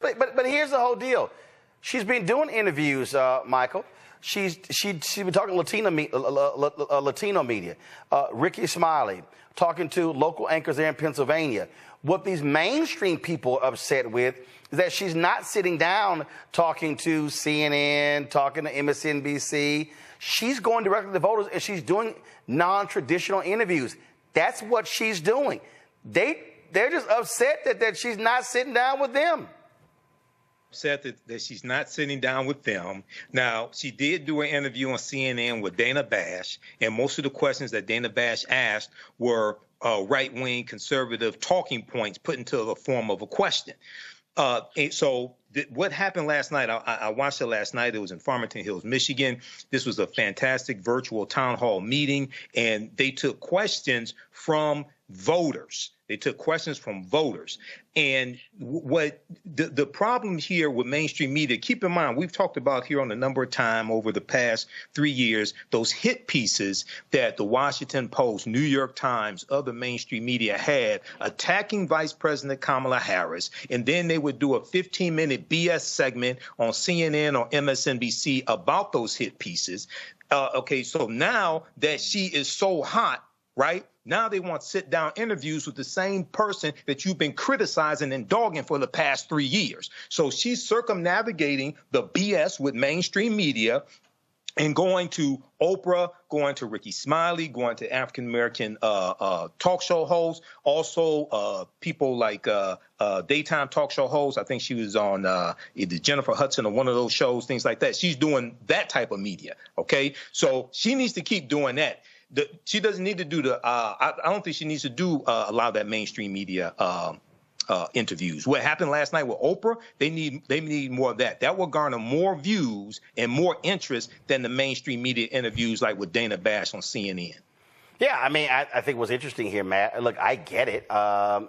But here's the whole deal. She's been doing interviews, Michael. She's been talking Latino media. Ricky Smiley talking to local anchors there in Pennsylvania. What these mainstream people are upset with is that she's not sitting down talking to CNN, talking to MSNBC. She's going directly to voters, and she's doing non-traditional interviews. That's what she's doing. They're just upset that she's not sitting down with them. Upset that she's not sitting down with them. Now, she did do an interview on CNN with Dana Bash, and most of the questions that Dana Bash asked were right-wing conservative talking points put into the form of a question. What happened last night, I watched it last night. It was in Farmington Hills, Michigan. This was a fantastic virtual town hall meeting, and they took questions from voters. And what the problem here with mainstream media, keep in mind, we've talked about here on a number of times over the past 3 years, those hit pieces that the Washington Post, New York Times, other mainstream media had attacking Vice President Kamala Harris. And then they would do a 15-minute BS segment on CNN or MSNBC about those hit pieces. So now that she is so hot, right? Now they want sit-down interviews with the same person that you've been criticizing and dogging for the past 3 years. So she's circumnavigating the BS with mainstream media and going to Oprah, going to Ricky Smiley, going to African-American talk show hosts, also people like daytime talk show hosts. I think she was on either Jennifer Hudson or one of those shows, things like that. She's doing that type of media, okay? So she needs to keep doing that. She doesn't need to do I don't think she needs to do a lot of that mainstream media interviews. What happened last night with Oprah, they need more of that. That will garner more views and more interest than the mainstream media interviews like with Dana Bash on CNN. Yeah, I mean, I think what's interesting here, Matt. Look, I get it. We're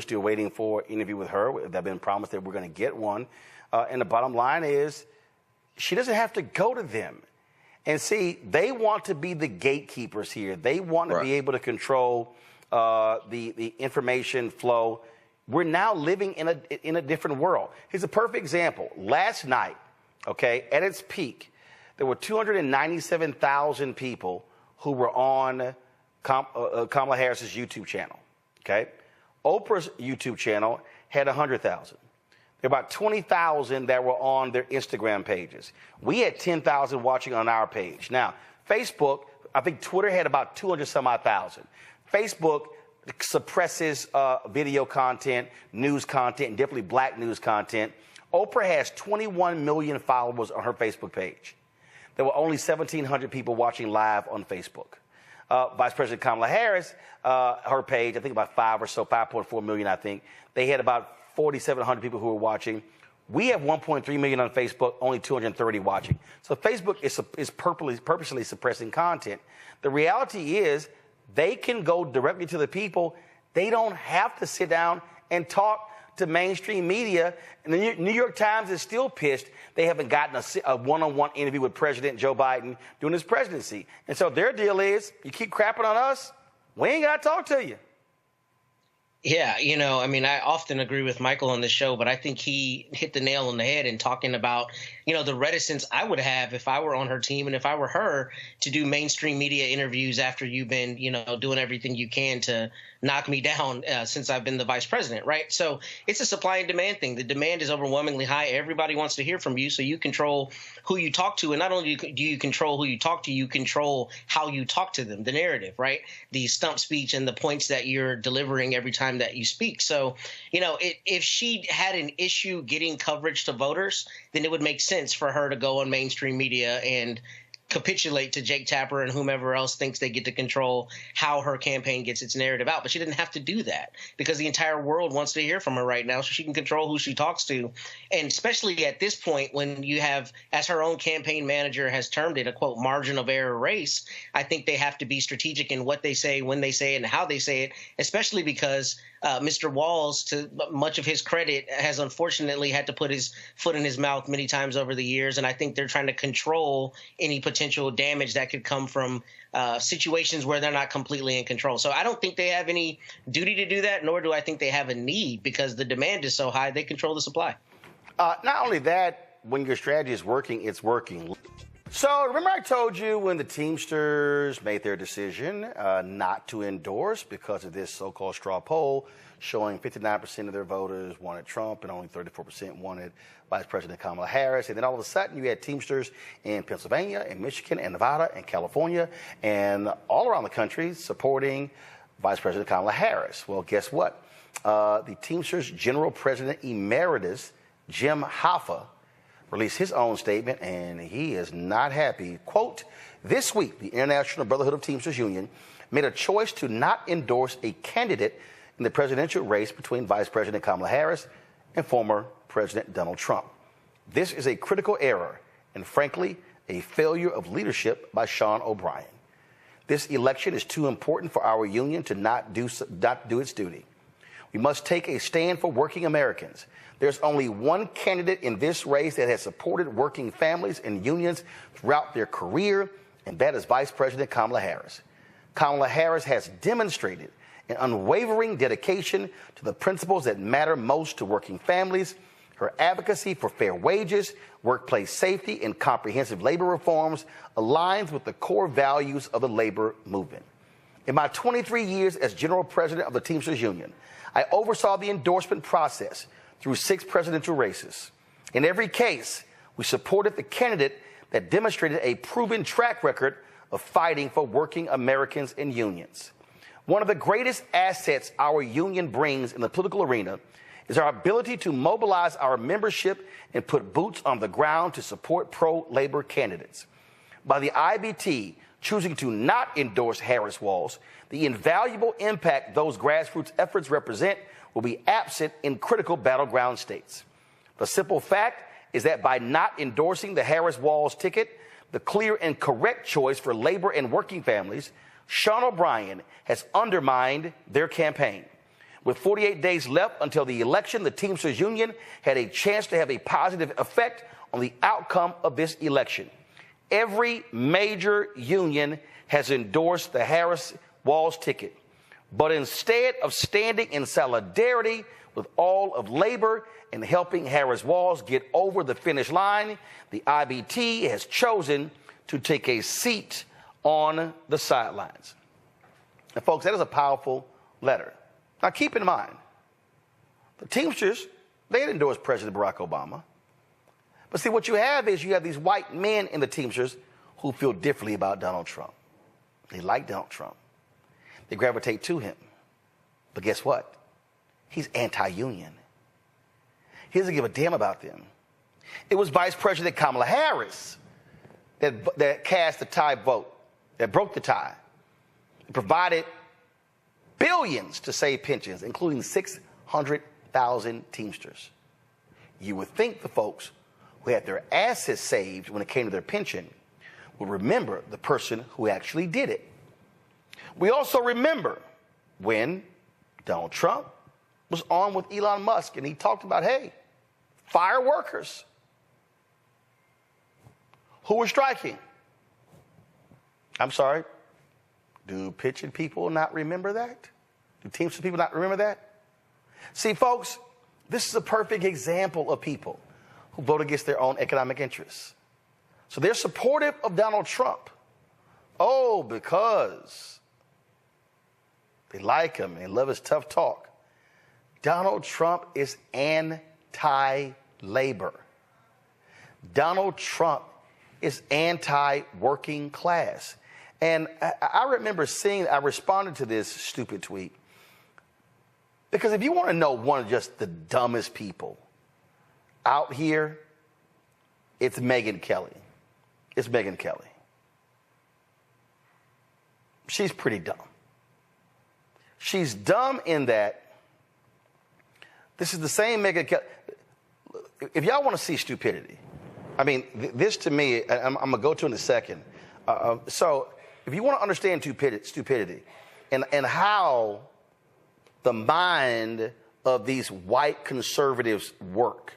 still waiting for an interview with her. They've been promised that we're going to get one. And the bottom line is, she doesn't have to go to them. And see, they want to be the gatekeepers here. They want to be able to control the information flow. We're now living in a different world. Here's a perfect example. Last night, okay, at its peak, there were 297,000 people who were on Kamala Harris's YouTube channel, okay? Oprah's YouTube channel had 100,000. There were about 20,000 that were on their Instagram pages. We had 10,000 watching on our page. Now, Facebook, I think Twitter had about 200-some-odd thousand. Facebook suppresses video content, news content, and definitely black news content. Oprah has 21 million followers on her Facebook page. There were only 1,700 people watching live on Facebook. Vice President Kamala Harris, her page, I think about 5.4 million, I think. They had about 4,700 people who were watching. We have 1.3 million on Facebook, only 230 watching. So Facebook is purposely suppressing content. The reality is they can go directly to the people. They don't have to sit down and talk to mainstream media. And the New York Times is still pissed they haven't gotten a one-on-one interview with President Joe Biden during his presidency. And so their deal is, you keep crapping on us, we ain't got to talk to you. Yeah, I often agree with Michael on this show, but I think he hit the nail on the head in talking about, the reticence I would have if I were on her team and if I were her to do mainstream media interviews after you've been, doing everything you can to knock me down since I've been the vice president, right? So it's a supply and demand thing. The demand is overwhelmingly high. Everybody wants to hear from you, so you control who you talk to. And not only do you control who you talk to, you control how you talk to them, the narrative, right? The stump speech and the points that you're delivering every time that you speak. So, if she had an issue getting coverage to voters, then it would make sense for her to go on mainstream media and capitulate to Jake Tapper and whomever else thinks they get to control how her campaign gets its narrative out. But she didn't have to do that because the entire world wants to hear from her right now, so she can control who she talks to. And especially at this point when you have, as her own campaign manager has termed it, a quote, margin of error race, I think they have to be strategic in what they say, when they say it, and how they say it, especially because Mr. Walz, to much of his credit, has unfortunately had to put his foot in his mouth many times over the years. And I think they're trying to control any potential damage that could come from situations where they're not completely in control. So I don't think they have any duty to do that, nor do I think they have a need, because the demand is so high, they control the supply. Not only that, when your strategy is working, it's working. So remember I told you when the Teamsters made their decision not to endorse because of this so-called straw poll showing 59% of their voters wanted Trump and only 34% wanted Vice President Kamala Harris. And then all of a sudden you had Teamsters in Pennsylvania and Michigan and Nevada and California and all around the country supporting Vice President Kamala Harris. Well, guess what? The Teamsters General President Emeritus, Jim Hoffa, released his own statement, and he is not happy. Quote, this week, the International Brotherhood of Teamsters Union made a choice to not endorse a candidate in the presidential race between Vice President Kamala Harris and former President Donald Trump. This is a critical error and, frankly, a failure of leadership by Sean O'Brien. This election is too important for our union to not do its duty. We must take a stand for working Americans. There's only one candidate in this race that has supported working families and unions throughout their career, and that is Vice President Kamala Harris. Kamala Harris has demonstrated an unwavering dedication to the principles that matter most to working families. Her advocacy for fair wages, workplace safety, and comprehensive labor reforms aligns with the core values of the labor movement. In my 23 years as General President of the Teamsters Union, I oversaw the endorsement process through 6 presidential races. In every case, we supported the candidate that demonstrated a proven track record of fighting for working Americans and unions. One of the greatest assets our union brings in the political arena is our ability to mobilize our membership and put boots on the ground to support pro-labor candidates. By the IBT choosing to not endorse Harris Walz, the invaluable impact those grassroots efforts represent will be absent in critical battleground states. The simple fact is that by not endorsing the Harris Walz ticket, the clear and correct choice for labor and working families, Sean O'Brien has undermined their campaign. With 48 days left until the election, the Teamsters Union had a chance to have a positive effect on the outcome of this election. Every major union has endorsed the Harris Walz ticket. But instead of standing in solidarity with all of labor and helping Harris Walz get over the finish line, the IBT has chosen to take a seat on the sidelines. And folks, that is a powerful letter. Now keep in mind, the Teamsters, they had endorsed President Barack Obama. But see, what you have is you have these white men in the Teamsters who feel differently about Donald Trump. They like Donald Trump. They gravitate to him. But guess what? He's anti-union. He doesn't give a damn about them. It was Vice President Kamala Harris that cast the tie vote, that broke the tie. It provided billions to save pensions, including 600,000 Teamsters. You would think the folks who had their assets saved when it came to their pension would remember the person who actually did it. We also remember when Donald Trump was on with Elon Musk and he talked about, hey, fire workers who were striking. I'm sorry, do pension people not remember that? Do Teamsters people not remember that? See, folks, this is a perfect example of people who vote against their own economic interests. So they're supportive of Donald Trump. Oh, because they like him and love his tough talk. Donald Trump is anti-labor. Donald Trump is anti-working class. And I remember I responded to this stupid tweet. Because if you want to know one of just the dumbest people out here, it's Megyn Kelly. It's Megyn Kelly. She's pretty dumb. She's dumb in that this is the same Megyn Kelly. If y'all want to see stupidity, I mean, this to me, I'm going to go to in a second. So if you want to understand stupidity and how the mind of these white conservatives work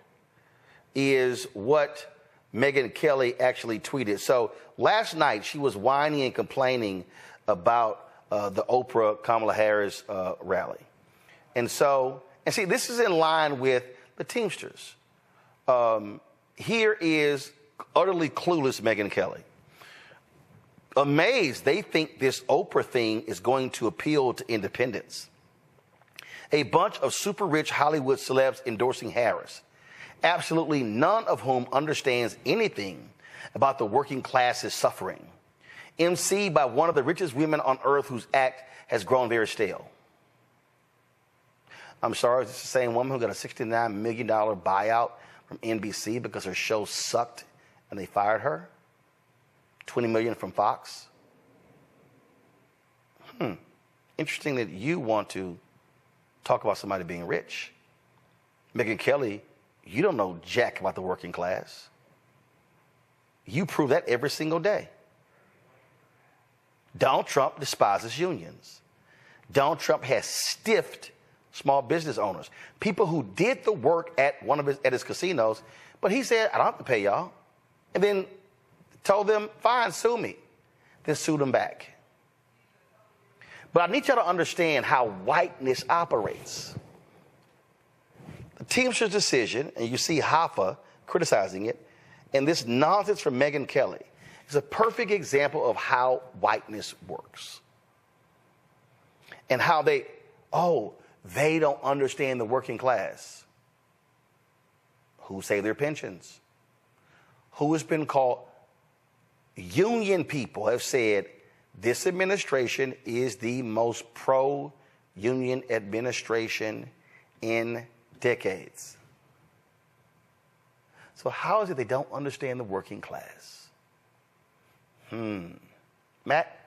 is what Megyn Kelly actually tweeted. So last night she was whining and complaining about the Oprah Kamala Harris rally. And see, this is in line with the Teamsters. Here is utterly clueless Megyn Kelly. Amazed, they think this Oprah thing is going to appeal to independents. A bunch of super rich Hollywood celebs endorsing Harris, absolutely none of whom understands anything about the working class's suffering. emceed by one of the richest women on earth whose act has grown very stale. I'm sorry, is this the same woman who got a $69 million buyout from NBC because her show sucked and they fired her? $20 million from Fox? Interesting that you want to talk about somebody being rich. Megyn Kelly, you don't know jack about the working class. You prove that every single day. Donald Trump despises unions. Donald Trump has stiffed small business owners, people who did the work at his casinos, but he said, I don't have to pay y'all. And then told them, fine, sue me. Then sued them back. But I need y'all to understand how whiteness operates. The Teamsters decision, and you see Hoffa criticizing it, and this nonsense from Megyn Kelly is a perfect example of how whiteness works. And how they don't understand the working class. Who save their pensions? Who has been called? Union people have said this administration is the most pro-union administration in decades. So how is it they don't understand the working class? Matt?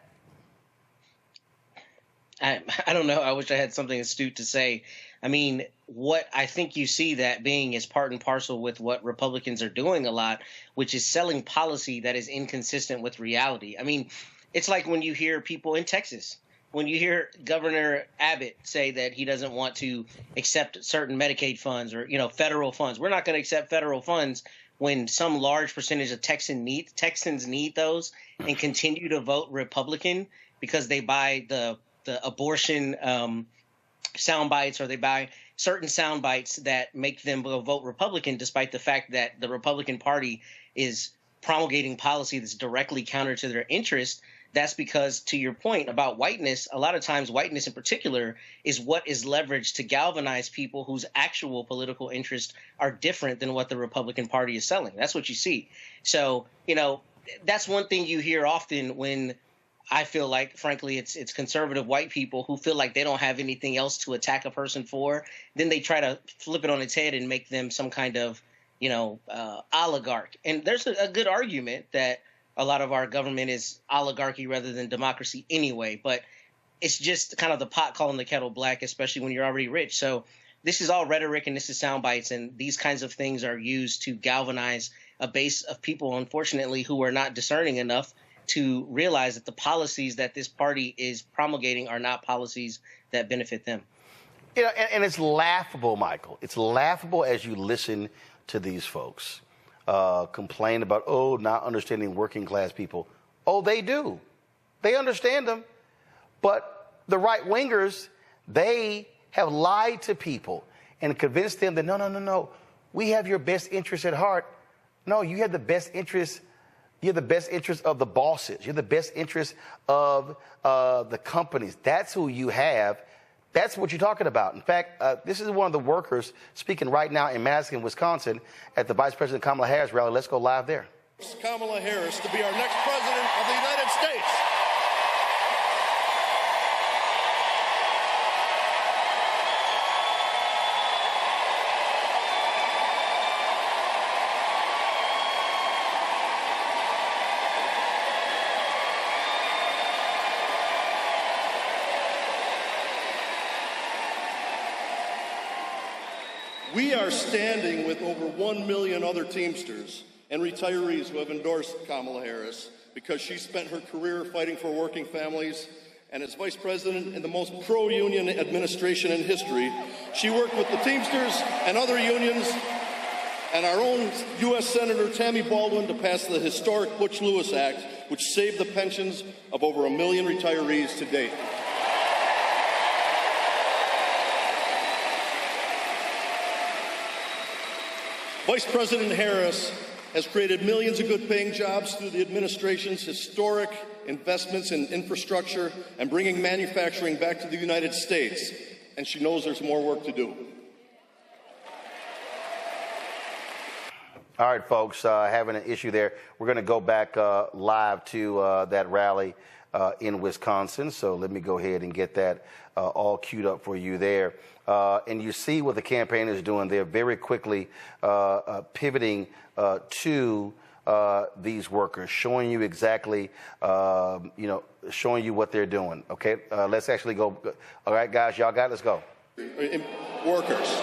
I don't know. I wish I had something astute to say. I mean, what I think you see that being is part and parcel with what Republicans are doing a lot, which is selling policy that is inconsistent with reality. I mean, it's like when you hear people in Texas, when you hear Governor Abbott say that he doesn't want to accept certain Medicaid funds or, federal funds. We're not going to accept federal funds when some large percentage of Texans need those and continue to vote Republican because they buy the abortion sound bites, or they buy certain sound bites that make them vote Republican, despite the fact that the Republican Party is promulgating policy that's directly counter to their interest. That's because, to your point about whiteness, a lot of times whiteness in particular is what is leveraged to galvanize people whose actual political interests are different than what the Republican Party is selling. That's what you see. So, that's one thing you hear often when I feel like, frankly, it's conservative white people who feel like they don't have anything else to attack a person for. Then they try to flip it on its head and make them some kind of, oligarch. And there's a good argument that a lot of our government is oligarchy rather than democracy anyway. But it's just kind of the pot calling the kettle black, especially when you're already rich. So this is all rhetoric and this is sound bites. And these kinds of things are used to galvanize a base of people, unfortunately, who are not discerning enough to realize that the policies that this party is promulgating are not policies that benefit them. And it's laughable, Michael. It's laughable as you listen to these folks complain about, not understanding working class people. They do. They understand them. But the right wingers, they have lied to people and convinced them that, no, we have your best interest at heart. No, you have the best interest. You're the best interest of the bosses. You're the best interest of the companies. That's who you have. That's what you're talking about. In fact, this is one of the workers speaking right now in Madison, Wisconsin, at the Vice President Kamala Harris rally. Let's go live there. Kamala Harris to be our next president of the United States. We are standing with over 1 million other Teamsters and retirees who have endorsed Kamala Harris because she spent her career fighting for working families and as vice president in the most pro-union administration in history, she worked with the Teamsters and other unions and our own U.S. Senator Tammy Baldwin to pass the historic Butch-Lewis Act, which saved the pensions of over 1 million retirees to date. Vice President Harris has created millions of good-paying jobs through the administration's historic investments in infrastructure and bringing manufacturing back to the United States, and she knows there's more work to do. All right, folks, having an issue there. We're going to go back live to that rally in Wisconsin, so let me go ahead and get that all queued up for you there. And you see what the campaign is doing. They're very quickly pivoting to these workers, showing you exactly, showing you what they're doing. Okay, let's actually go. All right, guys, y'all got it? Let's go. Workers.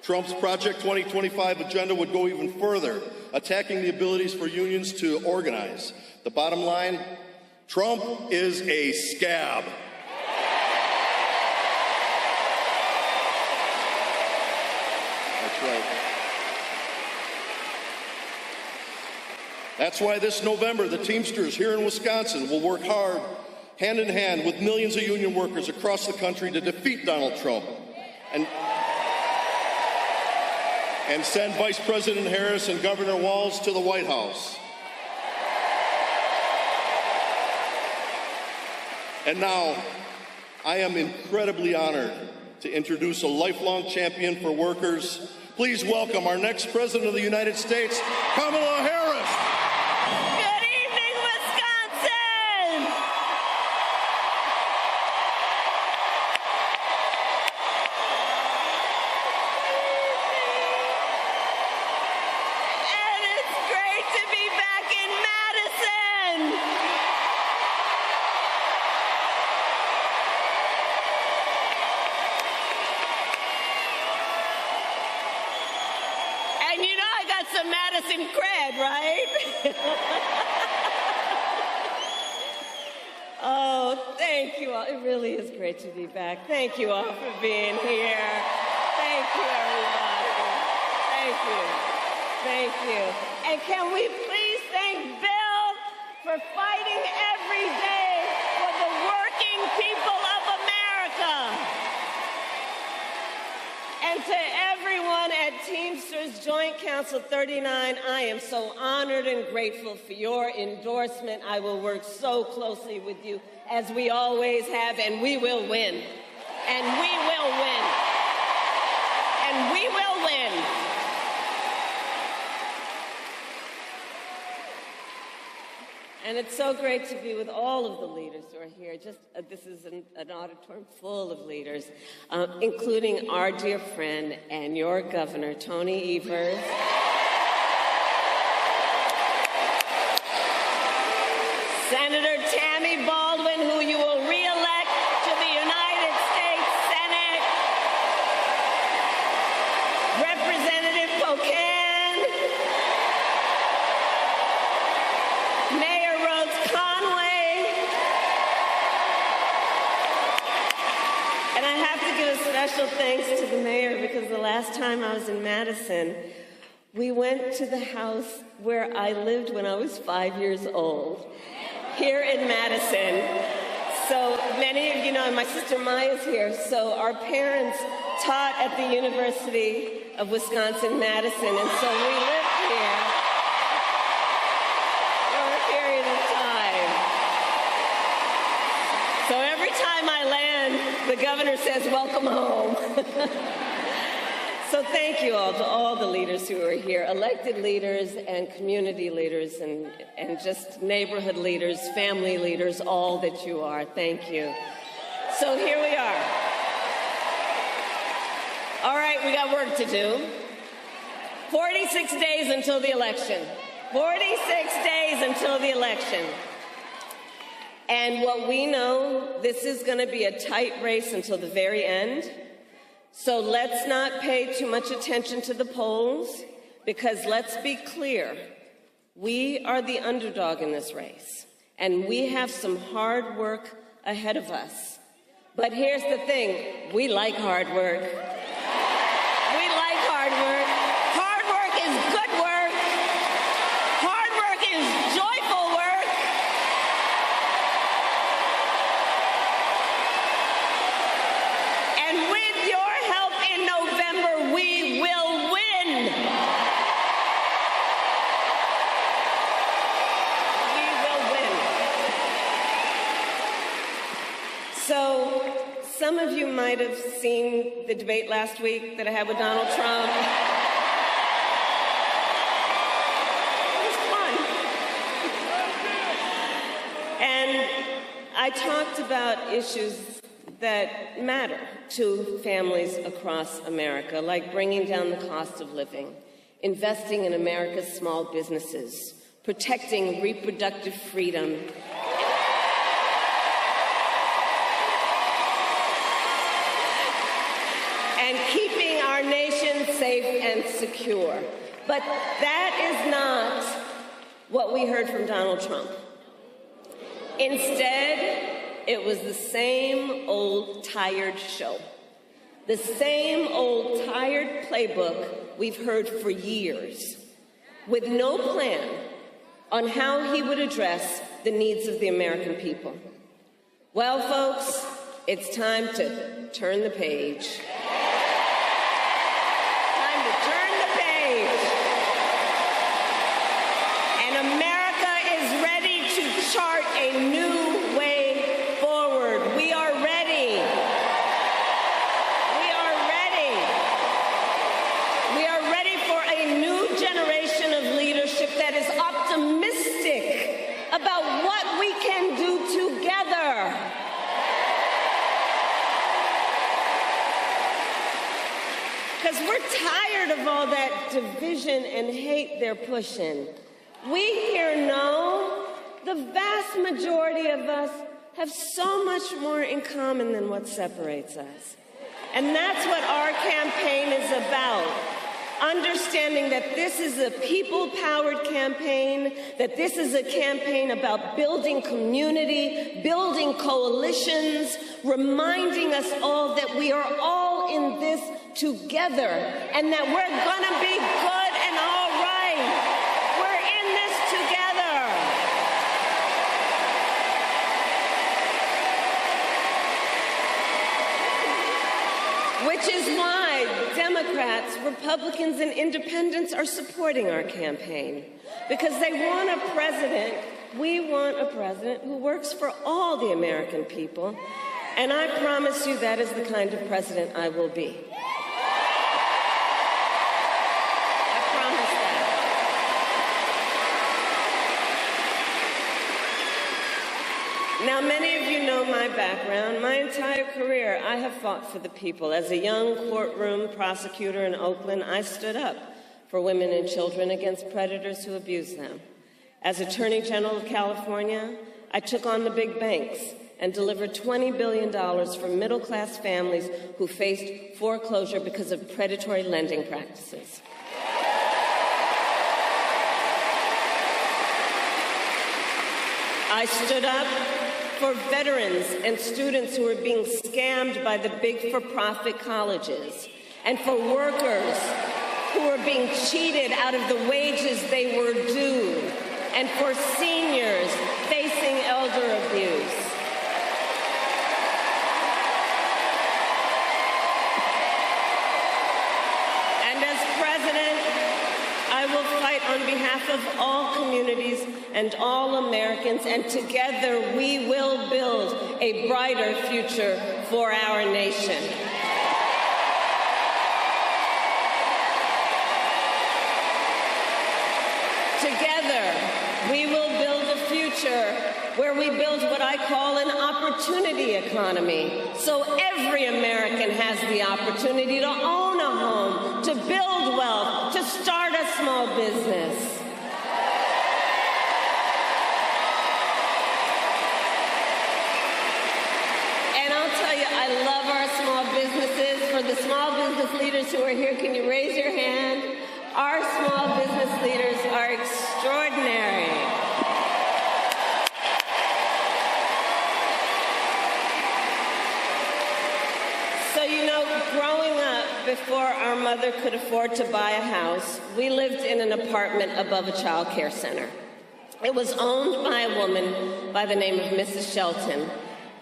Trump's Project 2025 agenda would go even further, attacking the abilities for unions to organize. The bottom line, Trump is a scab. That's right. That's why this November, the Teamsters here in Wisconsin will work hard, hand in hand with millions of union workers across the country to defeat Donald Trump and send Vice President Harris and Governor Walz to the White House. And now, I am incredibly honored to introduce a lifelong champion for workers. Please welcome our next President of the United States, Kamala Harris. Good evening, Wisconsin! And it's great to be back in Madison! And you know I got some Madison cred, right? Oh, thank you all. It really is great to be back. Thank you all for being here. Thank you, everybody. Thank you. Thank you. And can we please thank Bill for fighting every day for the working people of America? And to everyone at Teamsters Joint Council 39, I am so honored and grateful for your endorsement. I will work so closely with you, as we always have, and we will win. And we will win. And we will win. And it's so great to be with all of the leaders who are here. This is an auditorium full of leaders, including our dear friend and your governor, Tony Evers. Senator Tammy Baldwin, who you will re-elect to the United States Senate. Representative Pocan. Mayor Rhodes Conway. And I have to give a special thanks to the mayor, because the last time I was in Madison, we went to the house where I lived when I was 5 years old, here in Madison. So many of you know, and my sister Maya's here, so our parents taught at the University of Wisconsin-Madison, and so we lived here for a period of time. So every time I land, the governor says, "Welcome home." So thank you all to all the leaders who are here, elected leaders and community leaders and just neighborhood leaders, family leaders, all that you are. Thank you. So here we are. All right, we got work to do. 46 days until the election. 46 days until the election. And what we know, this is going to be a tight race until the very end. So let's not pay too much attention to the polls, because let's be clear, we are the underdog in this race. and we have some hard work ahead of us. But here's the thing, we like hard work. We like hard work. Hard work is good work. Hard work is joyful work. And with your help in November, we will win. We will win. So, some of you might have seen the debate last week that I had with Donald Trump. It was fun. And I talked about issues that matter to families across America, like bringing down the cost of living, investing in America's small businesses, protecting reproductive freedom, and keeping our nation safe and secure. But that is not what we heard from Donald Trump. Instead, it was the same old tired show, the same old tired playbook we've heard for years, with no plan on how he would address the needs of the American people. Well, folks, it's time to turn the page. America is ready to chart a new way forward. We are ready. We are ready. We are ready for a new generation of leadership that is optimistic about what we can do together. Because we're tired of all that division and hate they're pushing. We here know the vast majority of us have so much more in common than what separates us. And that's what our campaign is about. Understanding that this is a people-powered campaign, that this is a campaign about building community, building coalitions, reminding us all that we are all in this together and that we're gonna be good and all right. Which is why Democrats, Republicans, and Independents are supporting our campaign. Because they want a president, we want a president who works for all the American people. And I promise you that is the kind of president I will be. I promise that. Now, many of you know my background. My entire career, I have fought for the people. As a young courtroom prosecutor in Oakland, I stood up for women and children against predators who abuse them. As Attorney General of California, I took on the big banks and delivered $20 billion for middle-class families who faced foreclosure because of predatory lending practices. I stood up for veterans and students who were being scammed by the big for-profit colleges, and for workers who were being cheated out of the wages they were due, and for seniors facing elder abuse. And as president, I will fight on behalf of all communities and all Americans, and together we will build a brighter future for our nation. Together, we will build a future where we build what I call an opportunity economy, so every American has the opportunity to own a home, to build wealth, to start a small business. And I'll tell you, I love our small businesses. For the small business leaders who are here, can you raise your hand? Our small business leaders are extraordinary. know, growing up, before our mother could afford to buy a house, we lived in an apartment above a child care center. It was owned by a woman by the name of Mrs. Shelton,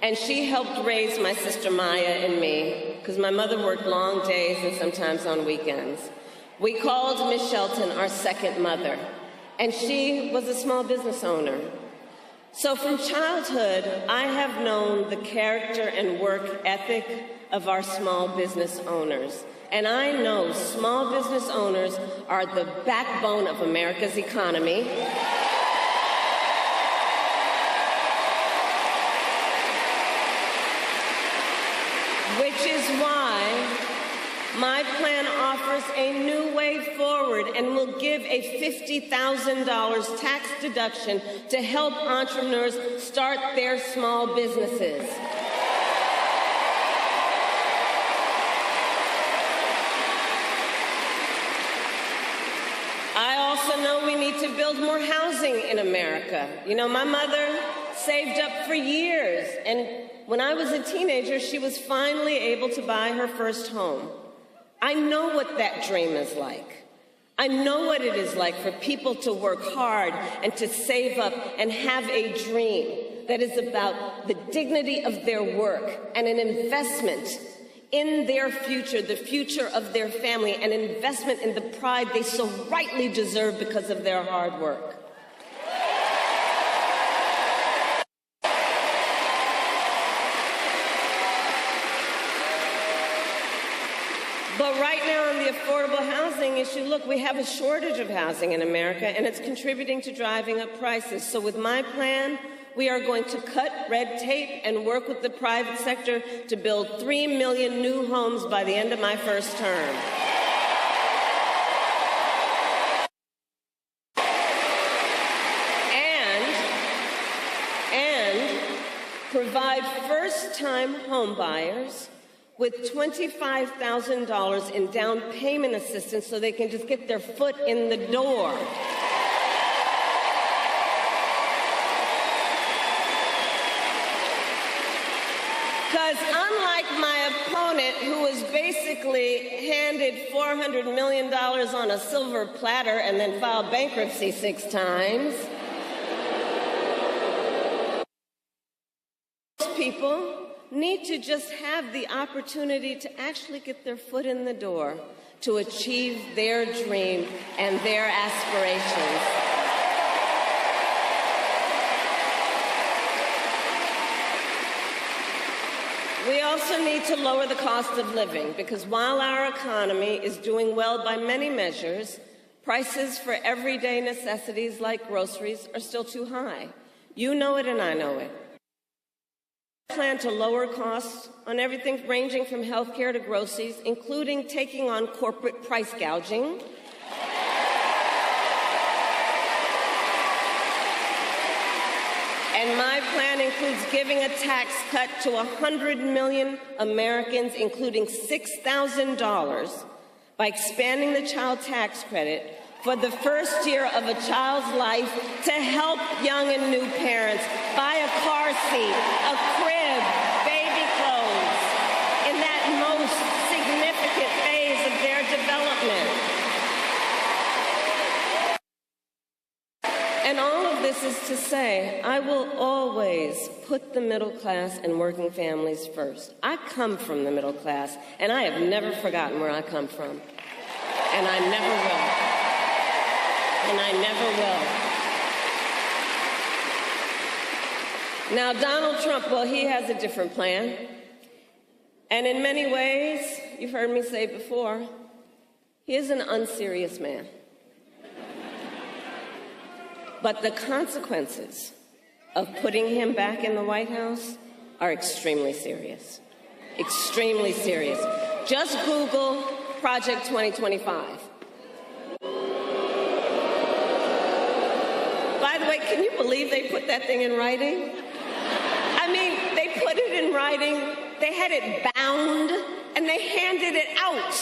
and she helped raise my sister Maya and me, because my mother worked long days and sometimes on weekends. We called Miss Shelton our second mother, and she was a small business owner. So from childhood, I have known the character and work ethic of our small business owners. And I know small business owners are the backbone of America's economy. Which is why my plan offers a new way forward and will give a $50,000 tax deduction to help entrepreneurs start their small businesses. I also know we need to build more housing in America. You know, my mother saved up for years, and when I was a teenager, she was finally able to buy her first home. I know what that dream is like. I know what it is like for people to work hard and to save up and have a dream that is about the dignity of their work and an investment in their future, the future of their family, an investment in the pride they so rightly deserve because of their hard work. But right now on the affordable housing issue, look, we have a shortage of housing in America, and it's contributing to driving up prices. So with my plan, we are going to cut red tape and work with the private sector to build 3 million new homes by the end of my first term. And provide first-time home buyers with $25,000 in down payment assistance so they can just get their foot in the door. Because unlike my opponent, who was basically handed $400 million on a silver platter and then filed bankruptcy 6 times, most people need to just have the opportunity to actually get their foot in the door to achieve their dream and their aspirations. We also need to lower the cost of living, because while our economy is doing well by many measures, prices for everyday necessities like groceries are still too high. You know it and I know it. I plan to lower costs on everything ranging from healthcare to groceries, including taking on corporate price gouging. And my plan includes giving a tax cut to 100 million Americans, including $6,000, by expanding the child tax credit for the first year of a child's life to help young and new parents buy a car seat, a crib, baby clothes, in that most significant phase of their development. And all of this is to say, I will always put the middle class and working families first. I come from the middle class, and I have never forgotten where I come from. And I never will. And I never will. Now, Donald Trump, well, he has a different plan. And in many ways, you've heard me say before, he is an unserious man. But the consequences of putting him back in the White House are extremely serious. Extremely serious. Just Google Project 2025. By the way, can you believe they put that thing in writing? I mean, they put it in writing, they had it bound, and they handed it out.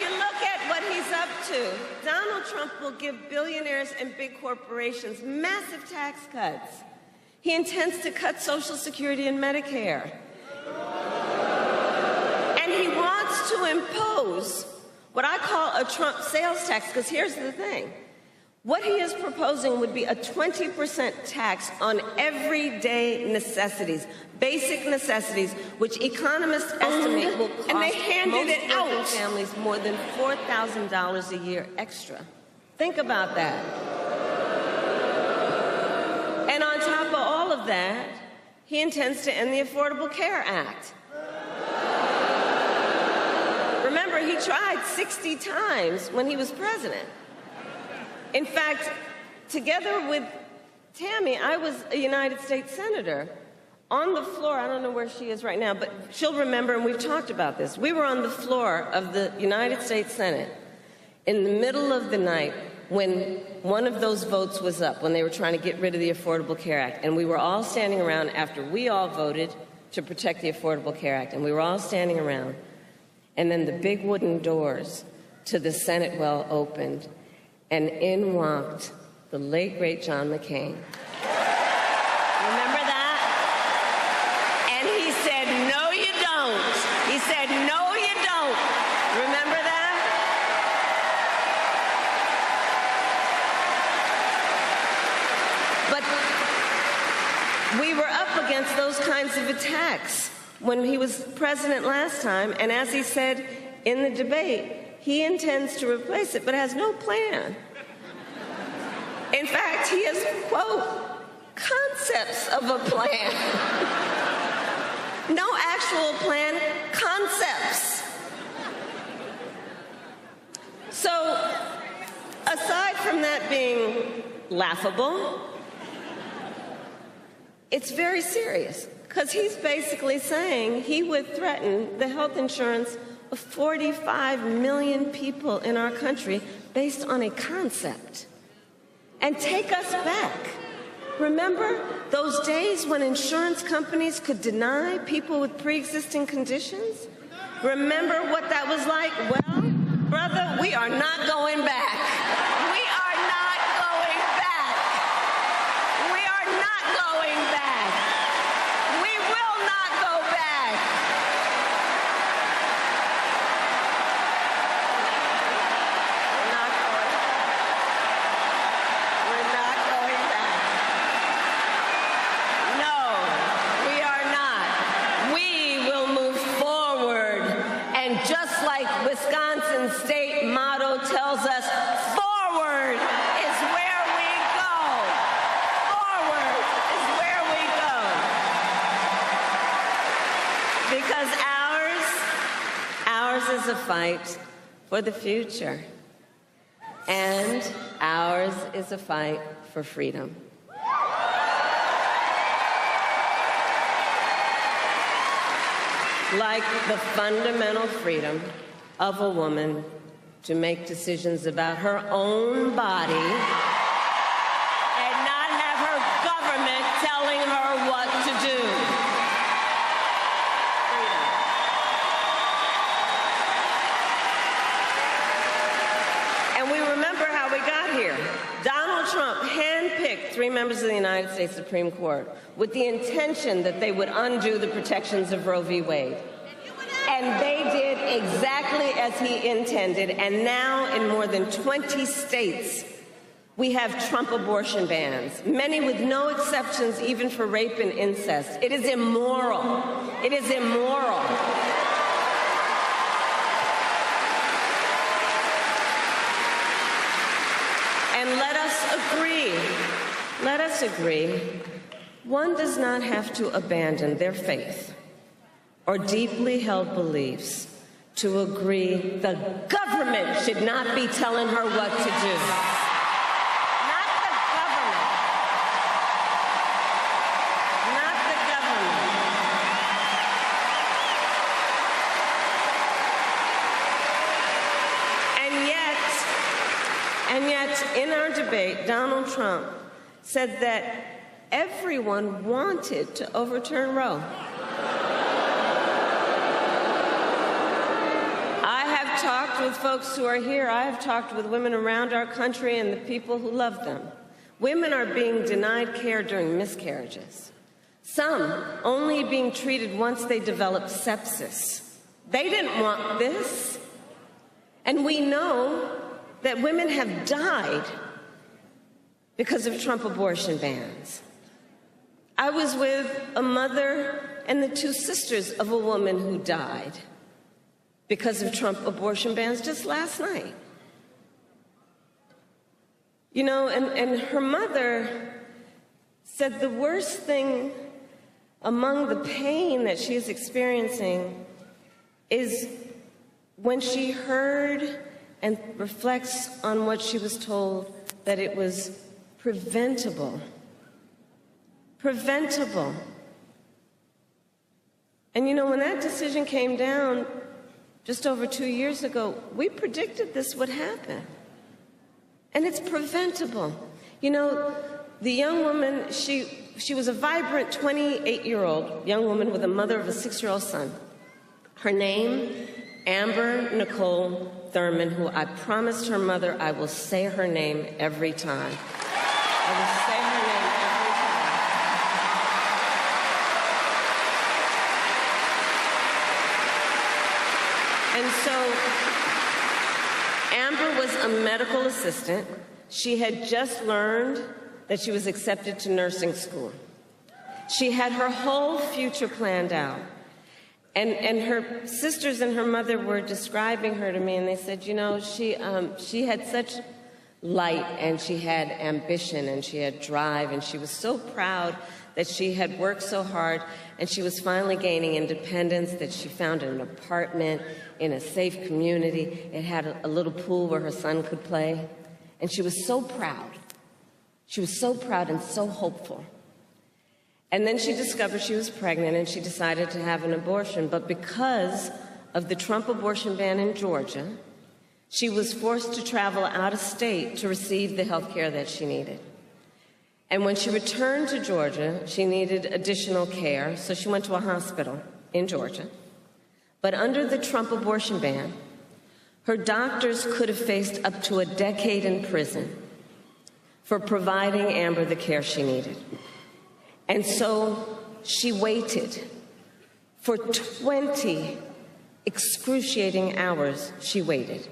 You look at what he's up to. Donald Trump will give billionaires and big corporations massive tax cuts. He intends to cut Social Security and Medicare. impose what I call a Trump sales tax, because here's the thing. What he is proposing would be a 20% tax on everyday necessities, basic necessities, which economists estimate will cost most working families more than $4,000 a year extra. Think about that. And on top of all of that, he intends to end the Affordable Care Act. Remember, he tried 60 times when he was president. In fact, together with Tammy, I was a United States Senator. On the floor, I don't know where she is right now, but she'll remember, and we've talked about this. We were on the floor of the United States Senate in the middle of the night when one of those votes was up, when they were trying to get rid of the Affordable Care Act. And we were all standing around after we all voted to protect the Affordable Care Act. And we were all standing around. And then the big wooden doors to the Senate well opened. And in walked the late, great John McCain. Remember that? And he said, no, you don't. He said, no, you don't. Remember that? But we were up against those kinds of attacks when he was president last time. And as he said in the debate, he intends to replace it, but has no plan. In fact, he has, quote, concepts of a plan. No actual plan, concepts. So, aside from that being laughable, it's very serious, because he's basically saying he would threaten the health insurance of 45 million people in our country based on a concept. And take us back. Remember those days when insurance companies could deny people with pre-existing conditions? Remember what that was like? Well, brother, we are not going back. We are not going back. We are not going back. We will not go back. Wisconsin's state motto tells us, forward is where we go. Forward is where we go. Because ours is a fight for the future. And ours is a fight for freedom. Like the fundamental freedom of a woman to make decisions about her own body and not have her government telling her what to do. Freedom. And we remember how we got here. Donald Trump handpicked 3 members of the United States Supreme Court with the intention that they would undo the protections of Roe v. Wade. And they did exactly as he intended. And now in more than 20 states, we have Trump abortion bans, many with no exceptions even for rape and incest. It is immoral. It is immoral. And let us agree, one does not have to abandon their faith or deeply held beliefs to agree the government should not be telling her what to do. Not the government. Not the government. And yet, in our debate, Donald Trump said that everyone wanted to overturn Roe. Talked with folks who are here. I have talked with women around our country and the people who love them. Women are being denied care during miscarriages. Some only being treated once they develop sepsis. They didn't want this. And we know that women have died because of Trump abortion bans. I was with a mother and the two sisters of a woman who died because of Trump abortion bans just last night. You know, and her mother said the worst thing among the pain that she is experiencing is when she heard and reflects on what she was told, that it was preventable. Preventable. And you know, when that decision came down just over 2 years ago, we predicted this would happen. And it's preventable. You know, the young woman, she was a vibrant 28-year-old young woman with a mother of a 6-year-old son. Her name, Amber Nicole Thurman, who I promised her mother I will say her name every time. I will say her name every time. And so Amber was a medical assistant. She had just learned that she was accepted to nursing school. She had her whole future planned out. And her sisters and her mother were describing her to me, and they said, you know, she had such light, and she had ambition, and she had drive, and she was so proud that she had worked so hard, and she was finally gaining independence, that she found an apartment in a safe community. It had a little pool where her son could play, and she was so proud. She was so proud and so hopeful. And then she discovered she was pregnant, and she decided to have an abortion. But because of the Trump abortion ban in Georgia, she was forced to travel out of state to receive the health care that she needed. And when she returned to Georgia, she needed additional care, so she went to a hospital in Georgia. But under the Trump abortion ban, her doctors could have faced up to a decade in prison for providing Amber the care she needed. And so she waited for 20 excruciating hours. She waited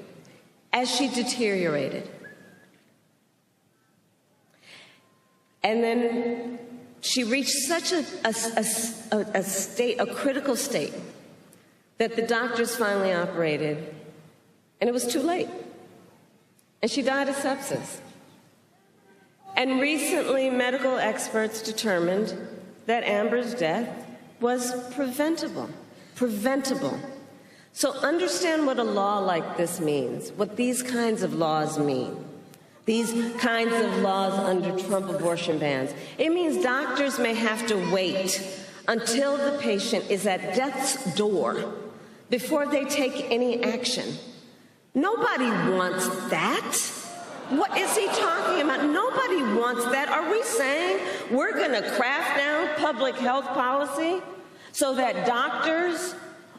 as she deteriorated. And then she reached such a critical state that the doctors finally operated, and it was too late. And she died of sepsis. And recently, medical experts determined that Amber's death was preventable. Preventable. So understand what a law like this means, what these kinds of laws mean. These kinds of laws under Trump abortion bans. It means doctors may have to wait until the patient is at death's door before they take any action. Nobody wants that. What is he talking about? Nobody wants that. Are we saying we're going to craft down public health policy so that doctors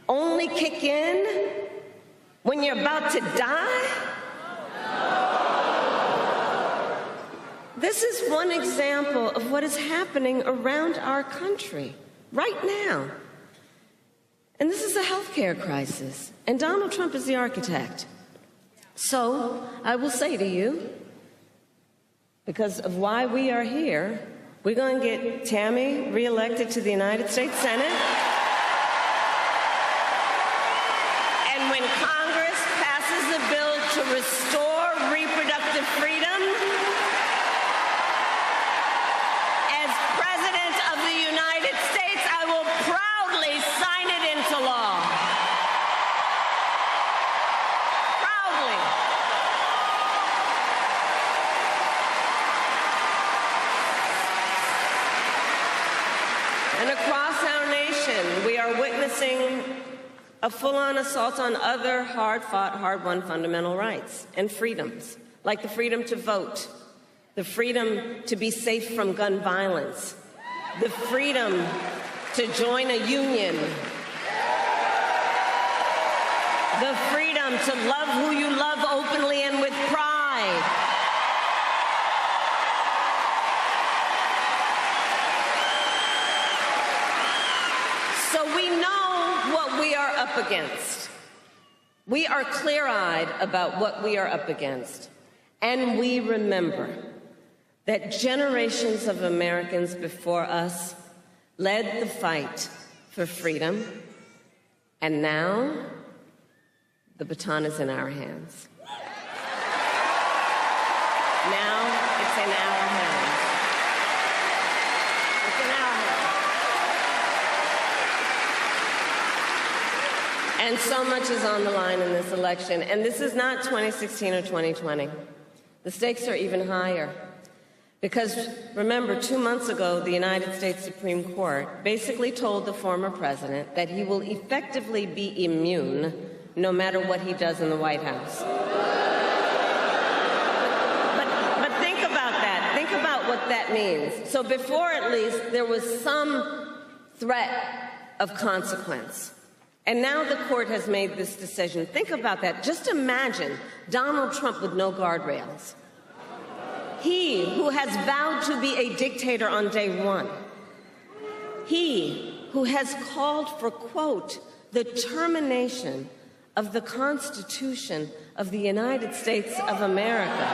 only kick in when you're about to die? This is one example of what is happening around our country right now. And this is a healthcare crisis, and Donald Trump is the architect. So I will say to you, because of why we are here, we're going to get Tammy reelected to the United States Senate. And when Congress passes a bill to restore reproductive freedom, as President of the United States, I will proudly sign it into law. Proudly. And across our nation, we are witnessing a full-on assault on other hard-fought, hard-won fundamental rights and freedoms, like the freedom to vote, the freedom to be safe from gun violence, the freedom to join a union, the freedom to love who you love openly and with pride. So we know what what we are up against. We are clear-eyed about what we are up against. And we remember that generations of Americans before us led the fight for freedom. And now, the baton is in our hands. Now, it's in our hands. It's in our hands. And so much is on the line in this election. And this is not 2016 or 2020. The stakes are even higher. Because, remember, 2 months ago, the United States Supreme Court basically told the former president that he will effectively be immune no matter what he does in the White House. But think about that. Think about what that means. So before, at least, there was some threat of consequence. And now the court has made this decision. Think about that. Just imagine Donald Trump with no guardrails. He who has vowed to be a dictator on day one. He who has called for, quote, the termination of the Constitution of the United States of America.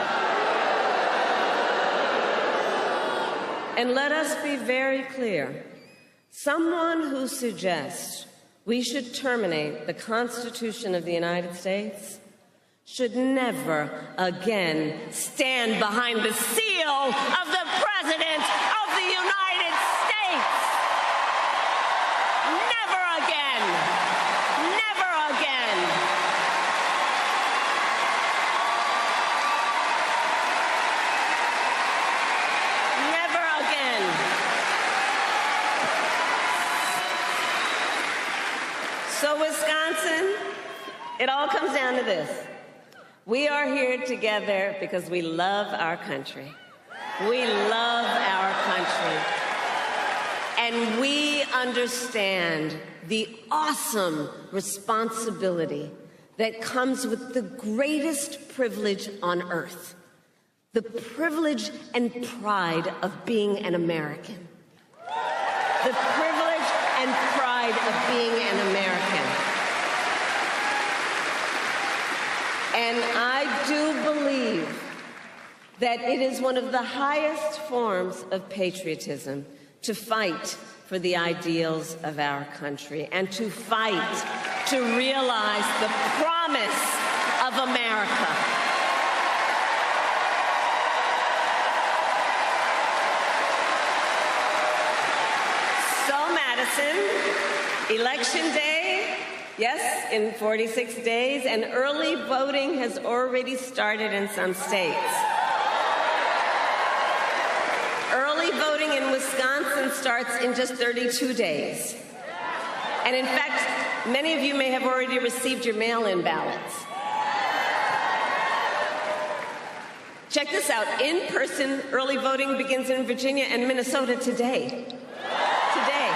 And let us be very clear. Someone who suggests we should terminate the Constitution of the United States should never again stand behind the seal of the President of the United States. Never again. Never again. Never again. So, Wisconsin, it all comes down to this. We are here together because we love our country. We love our country. And we understand the awesome responsibility that comes with the greatest privilege on earth, the privilege and pride of being an American. The privilege and pride of being an American. And I do believe that it is one of the highest forms of patriotism to fight for the ideals of our country and to fight to realize the promise of America. So, Madison, Election Day, yes, in 46 days, and early voting has already started in some states. Early voting in Wisconsin starts in just 32 days. And in fact, many of you may have already received your mail-in ballots. Check this out. In-person early voting begins in Virginia and Minnesota today. Today.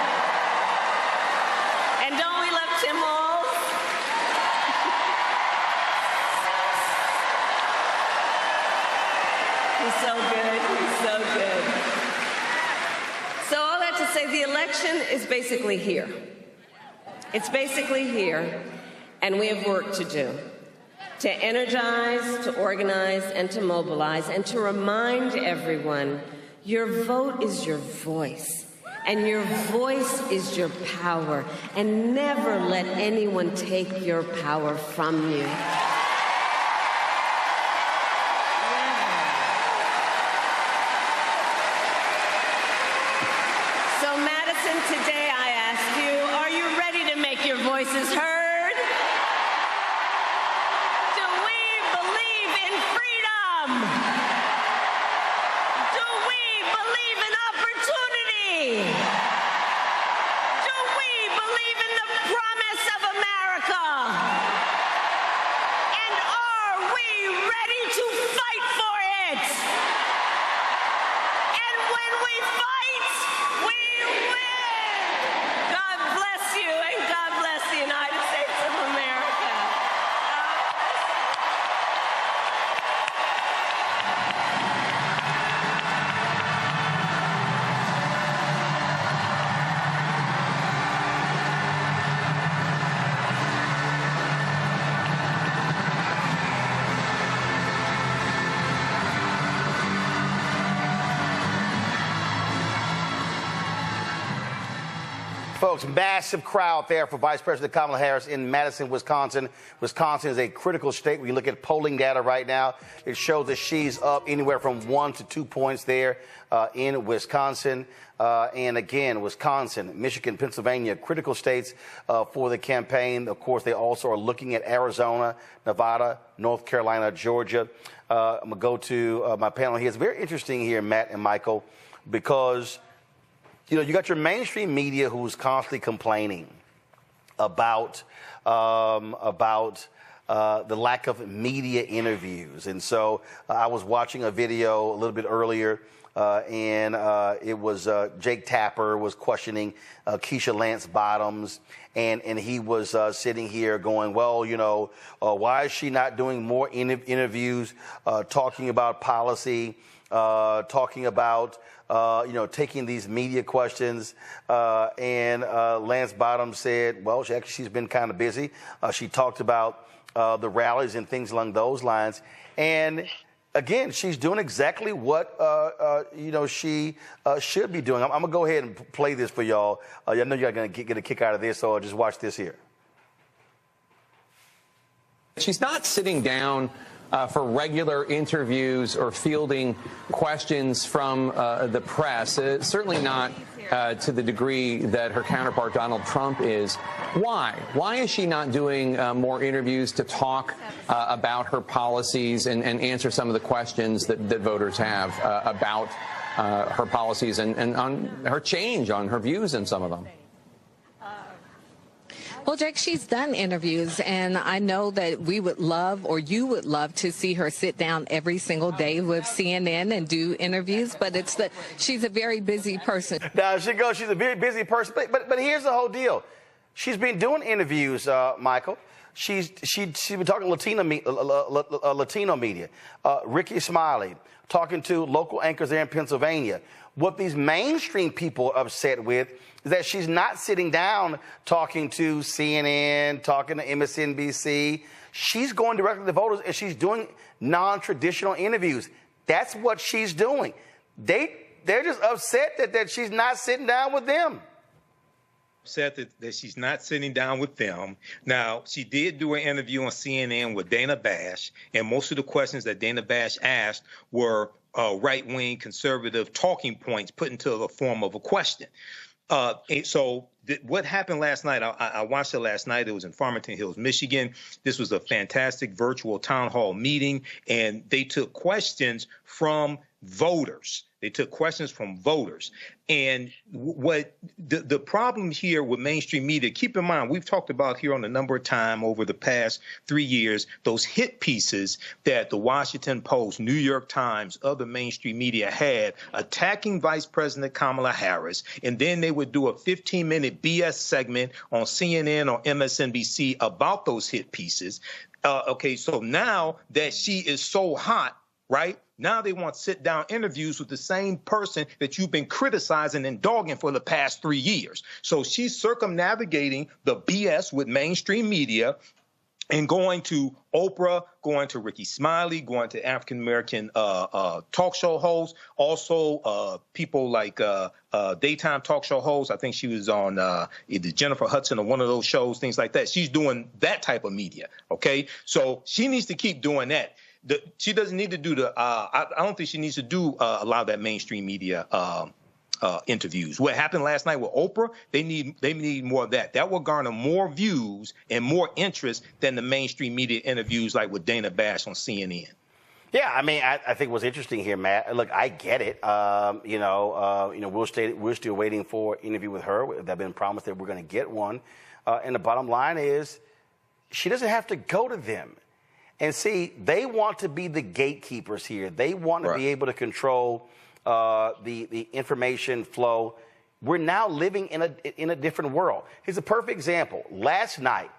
And don't we love Tim Walz? He's so good. He's so good. So all that to say, the election is basically here. It's basically here, and we have work to do. To energize, to organize, and to mobilize, and to remind everyone, your vote is your voice, and your voice is your power, and never let anyone take your power from you. So, Madison, today I ask you, are you ready to make your voices heard? folks, massive crowd there for Vice President Kamala Harris in Madison, Wisconsin. Wisconsin is a critical state. When you look at polling data right now, it shows that she's up anywhere from 1 to 2 points there in Wisconsin. And again, Wisconsin, Michigan, Pennsylvania, critical states for the campaign. Of course, they also are looking at Arizona, Nevada, North Carolina, Georgia. I'm going to go to my panel here. It's very interesting here, Matt and Michael, because you got your mainstream media who's constantly complaining about the lack of media interviews. And so I was watching a video a little bit earlier, and it was Jake Tapper was questioning Keisha Lance Bottoms, and he was sitting here going, well, why is she not doing more interviews, talking about policy, talking about taking these media questions, and Lance Bottoms said, well, she's been kind of busy. She talked about the rallies and things along those lines. And again, she's doing exactly what, she should be doing. I'm going to go ahead and play this for y'all. I know you're going to get a kick out of this, so just watch this here. She's not sitting down for regular interviews or fielding questions from the press, certainly not to the degree that her counterpart Donald Trump is. Why? Why is she not doing more interviews to talk about her policies and answer some of the questions that voters have about her policies and on her change on her views in some of them? Well, Jake, she's done interviews, and I know that we would love, or you would love, to see her sit down every single day with CNN and do interviews, but she's a very busy person. Now, she's a very busy person, but here's the whole deal. She's been doing interviews, Michael. She's been talking Latino media, Ricky Smiley, talking to local anchors there in Pennsylvania. What these mainstream people are upset with is that she's not sitting down talking to CNN, talking to MSNBC. She's going directly to voters, and she's doing non-traditional interviews. That's what she's doing. They're just upset that she's not sitting down with them. Upset that she's not sitting down with them. Now, she did do an interview on CNN with Dana Bash, and most of the questions that Dana Bash asked were right-wing conservative talking points put into the form of a question. What happened last night, I watched it last night. It was in Farmington Hills, Michigan. This was a fantastic virtual town hall meeting, and they took questions from voters. And what the problem here with mainstream media, keep in mind, we've talked about here on a number of times over the past 3 years, those hit pieces that the Washington Post, New York Times, other mainstream media had attacking Vice President Kamala Harris. And then they would do a 15-minute BS segment on CNN or MSNBC about those hit pieces. So now that she is so hot, right? Now they want sit-down interviews with the same person that you've been criticizing and dogging for the past 3 years. So she's circumnavigating the BS with mainstream media and going to Oprah, going to Ricky Smiley, going to African-American talk show hosts, also people like daytime talk show hosts. I think she was on either Jennifer Hudson or one of those shows, things like that. She's doing that type of media, okay? So she needs to keep doing that. She doesn't need to do I don't think she needs to do a lot of that mainstream media interviews. What happened last night with Oprah, they need more of that. That will garner more views and more interest than the mainstream media interviews like with Dana Bash on CNN. Yeah, I mean, I think what's interesting here, Matt. Look, I get it. We're still waiting for an interview with her. They've been promised that we're going to get one, and the bottom line is, she doesn't have to go to them. And see, they want to be the gatekeepers here. They want to be able to control the information flow. We're now living in a different world. Here's a perfect example. Last night,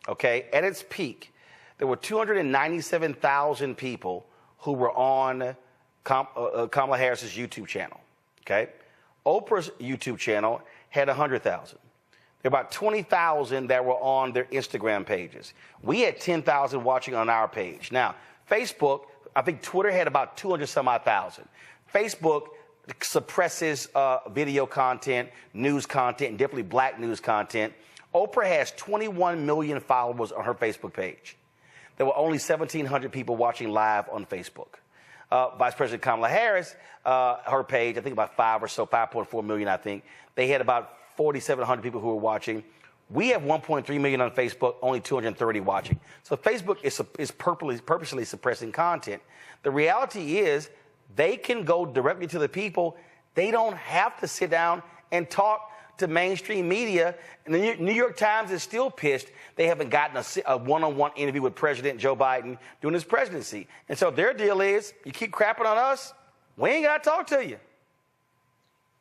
okay, at its peak, there were 297,000 people who were on Kamala Harris's YouTube channel. Okay, Oprah's YouTube channel had 100,000. There were about 20,000 that were on their Instagram pages. We had 10,000 watching on our page. Now, Facebook, I think Twitter had about 200 some odd thousand. Facebook suppresses video content, news content, and definitely black news content. Oprah has 21 million followers on her Facebook page. There were only 1,700 people watching live on Facebook. Vice President Kamala Harris, her page, I think about 5.4 million, I think. They had about 4,700 people who were watching. We have 1.3 million on Facebook, only 230 watching. So Facebook is purposely suppressing content. The reality is they can go directly to the people. They don't have to sit down and talk to mainstream media. And the New York Times is still pissed they haven't gotten a one-on-one interview with President Joe Biden during his presidency. And so their deal is, you keep crapping on us, we ain't got to talk to you.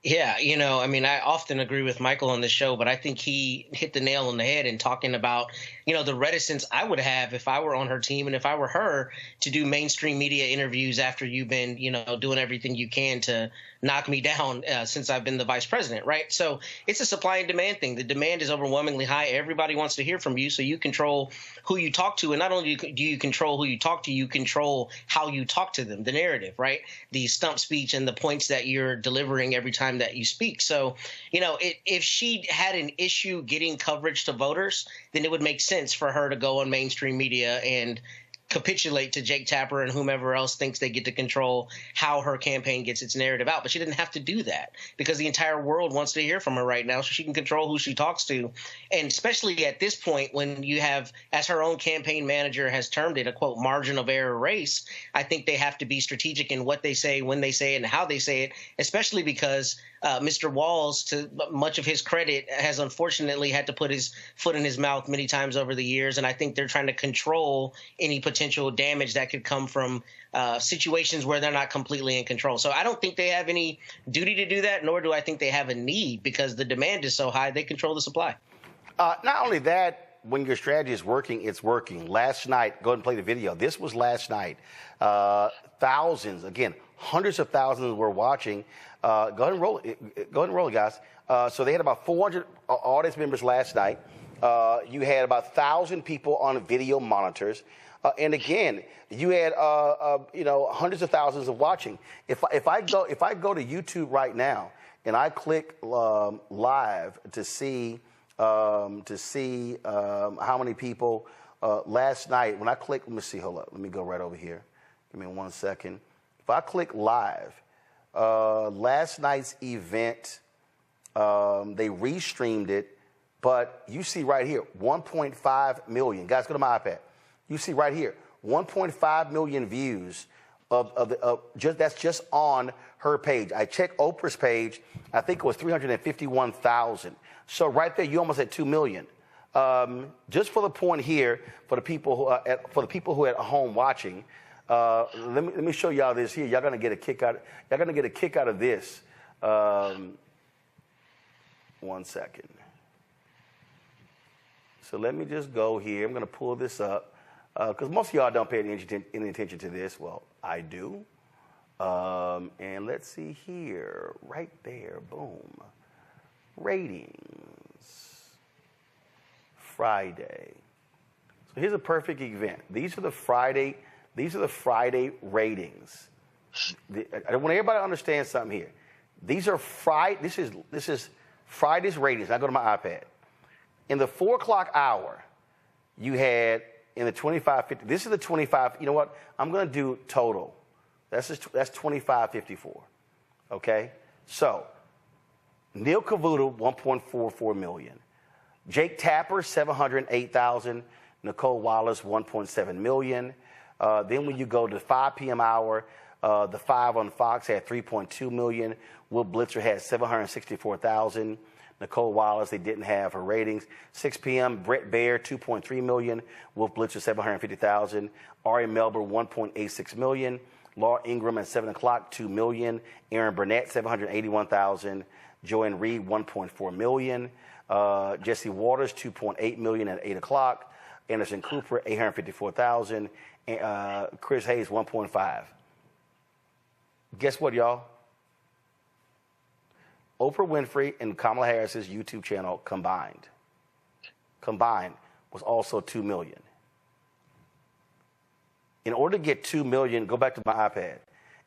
Yeah, I mean, I often agree with Michael on this show, but I think he hit the nail on the head in talking about, the reticence I would have if I were on her team and if I were her to do mainstream media interviews after you've been, doing everything you can to knock me down since I've been the vice president, right? So it's a supply and demand thing. The demand is overwhelmingly high. Everybody wants to hear from you, so you control who you talk to. And not only do you control who you talk to, you control how you talk to them, the narrative, right? The stump speech and the points that you're delivering every time that you speak. So, if she had an issue getting coverage to voters, then it would make sense for her to go on mainstream media and capitulate to Jake Tapper and whomever else thinks they get to control how her campaign gets its narrative out. But she didn't have to do that because the entire world wants to hear from her right now, so she can control who she talks to. And especially at this point, when you have, as her own campaign manager has termed it, a quote, margin of error race, I think they have to be strategic in what they say, when they say it, and how they say it, especially because Mr. Walz, to much of his credit, has unfortunately had to put his foot in his mouth many times over the years. And I think they're trying to control any potential damage that could come from situations where they're not completely in control. So I don't think they have any duty to do that, nor do I think they have a need, because the demand is so high, they control the supply. Not only that, when your strategy is working, it's working. Last night, go ahead and play the video. This was last night. Thousands, again, hundreds of thousands were watching. Go ahead and roll it. Go ahead and roll it, guys. So they had about 400 audience members last night. You had about 1,000 people on video monitors. And again, you had hundreds of thousands of watching. If I go to YouTube right now and I click live to see how many people last night, when I click, let me see, hold up, let me go right over here. Give me 1 second. If I click live, last night's event, they restreamed it, but you see right here, 1.5 million. Guys, go to my iPad. You see right here, 1.5 million views that's just on her page. I checked Oprah's page. I think it was 351,000. So right there, you almost at 2 million. Just for the point here, for the people who are at home watching, let me show y'all this here. Y'all gonna get a kick out. Y'all gonna get a kick out of this. 1 second. So let me just go here. I'm gonna pull this up because most of y'all don't pay any attention to this. Well, I do. And let's see here, right there. Boom. Ratings. Friday. So here's a perfect event. These are the Friday ratings. I want everybody to understand something here. These are This is Friday's ratings. I go to my iPad. In the 4 o'clock hour, you had in the 25-50. This is the 25. You know what? I'm going to do total. That's 25-54. Okay. So Neil Cavuto, 1.44 million. Jake Tapper, 708,000. Nicole Wallace, 1.7 million. Then when you go to the 5 p.m. hour, the 5 on Fox had 3.2 million. Will Blitzer had 764,000. Nicole Wallace, they didn't have her ratings. 6 p.m., Brett Baer, 2.3 million. Wolf Blitzer, 750,000. Ari Melber, 1.86 million. Laura Ingraham at 7 o'clock, 2 million. Aaron Burnett, 781,000. Joanne Reed, 1.4 million. Jesse Waters, 2.8 million at 8 o'clock. Anderson Cooper, 854,000. Chris Hayes, 1.5. Guess what, y'all? Oprah Winfrey and Kamala Harris's YouTube channel combined was also 2 million. In order to get 2 million, go back to my iPad.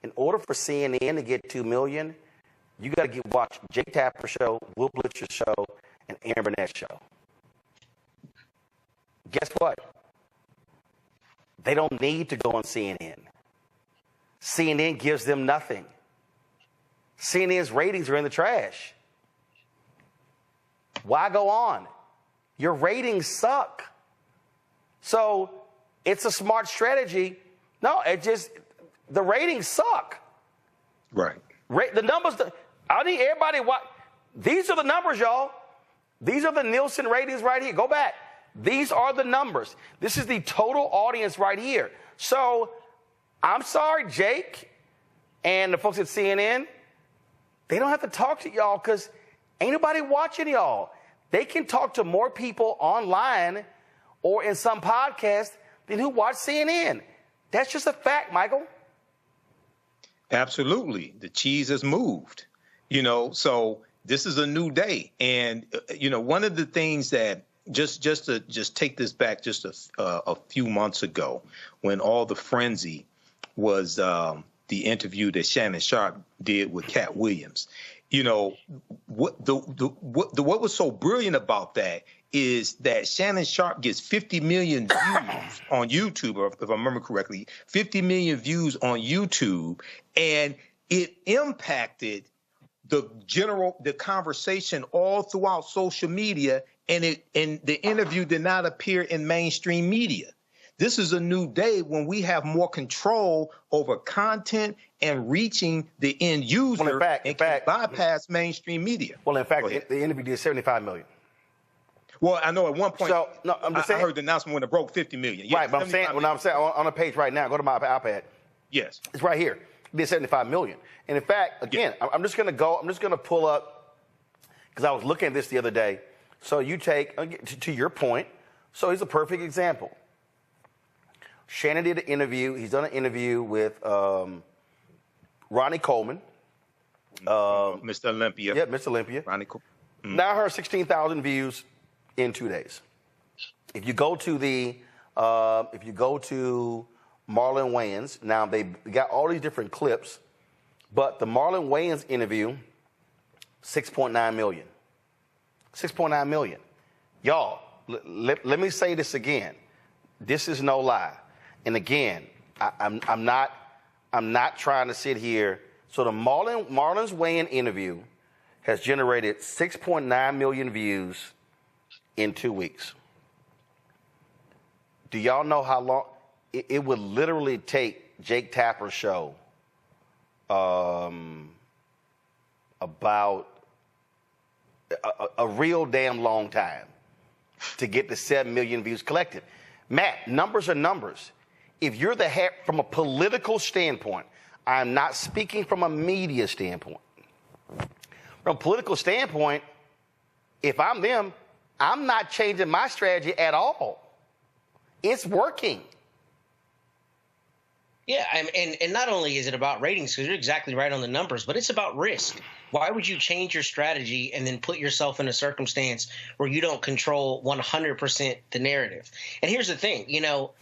In order for CNN to get 2 million, you got to watch Jake Tapper's show, Will Blitzer's show, and Aaron Burnett's show. Guess what? They don't need to go on CNN. CNN gives them nothing. CNN's ratings are in the trash. Why go on? Your ratings suck. So it's a smart strategy. No, the ratings suck. Right. The numbers, I need everybody watch. These are the numbers, y'all. These are the Nielsen ratings right here. Go back. These are the numbers. This is the total audience right here. So I'm sorry, Jake and the folks at CNN, they don't have to talk to y'all because ain't nobody watching y'all. They can talk to more people online or in some podcast than who watch CNN. That's just a fact, Michael. Absolutely. The cheese has moved, so this is a new day. And, one of the things that just to take this back just a few months ago when all the frenzy was the interview that Shannon Sharpe did with Cat Williams. What was so brilliant about that is that Shannon Sharpe gets 50 million views on YouTube, or if I remember correctly, 50 million views on YouTube, and it impacted the conversation all throughout social media, and the interview did not appear in mainstream media. This is a new day when we have more control over content and reaching the end user, well, in fact, bypass mainstream media. Well, in fact, the interview did 75 million. Well, I know at one point, so, no, I'm just saying, I heard the announcement when it broke 50 million. Right, but I'm saying on the page right now, go to my iPad. Yes. It's right here. It did 75 million. And in fact, again, I'm just going to pull up, because I was looking at this the other day. So you take, to your point, so here's a perfect example. Shannon did an interview. He's done an interview with Ronnie Coleman. Mr. Olympia. Yeah, Mr. Olympia. Ronnie Coleman. Now her 16,000 views in 2 days. If you go to Marlon Wayans, now they got all these different clips, but the Marlon Wayans interview, 6.9 million. 6.9 million. Y'all, let me say this again. This is no lie. And again, I'm not trying to sit here. So the Marlon's Wayans interview has generated 6.9 million views in 2 weeks. Do y'all know how long it would literally take Jake Tapper's show about a real damn long time to get the 7 million views collected? Matt, numbers are numbers. If you're the head from a political standpoint, I'm not speaking from a media standpoint. From a political standpoint, if I'm them, I'm not changing my strategy at all. It's working. Yeah, and not only is it about ratings, because you're exactly right on the numbers, but it's about risk. Why would you change your strategy and then put yourself in a circumstance where you don't control 100% the narrative? And here's the thing,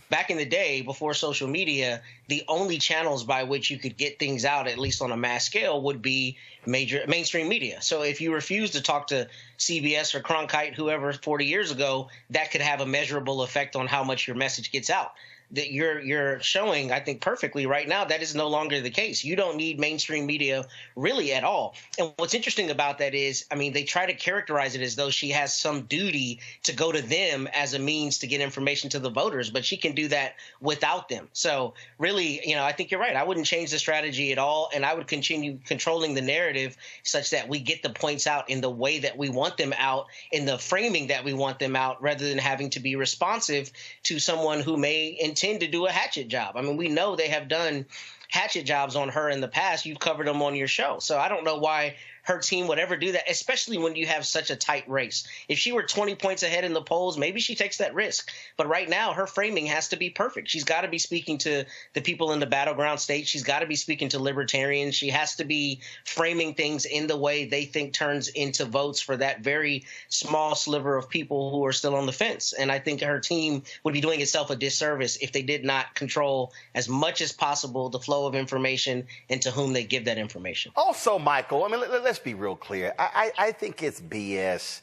back in the day before social media, the only channels by which you could get things out, at least on a mass scale, would be mainstream media. So if you refuse to talk to CBS or Cronkite, whoever 40 years ago, that could have a measurable effect on how much your message gets out. That you're showing, I think, perfectly right now, that is no longer the case. You don't need mainstream media really at all. And what's interesting about that is, they try to characterize it as though she has some duty to go to them as a means to get information to the voters, but she can do that without them. So really, I think you're right. I wouldn't change the strategy at all, and I would continue controlling the narrative such that we get the points out in the way that we want them out, in the framing that we want them out, rather than having to be responsive to someone who may intend to do a hatchet job. We know they have done hatchet jobs on her in the past. You've covered them on your show. So I don't know why her team would ever do that, especially when you have such a tight race. If she were 20 points ahead in the polls, maybe she takes that risk. But right now, her framing has to be perfect. She's got to be speaking to the people in the battleground states. She's got to be speaking to libertarians. She has to be framing things in the way they think turns into votes for that very small sliver of people who are still on the fence. And I think her team would be doing itself a disservice if they did not control as much as possible the flow of information and to whom they give that information. Also, Michael, I mean, let's be real clear. I think it's BS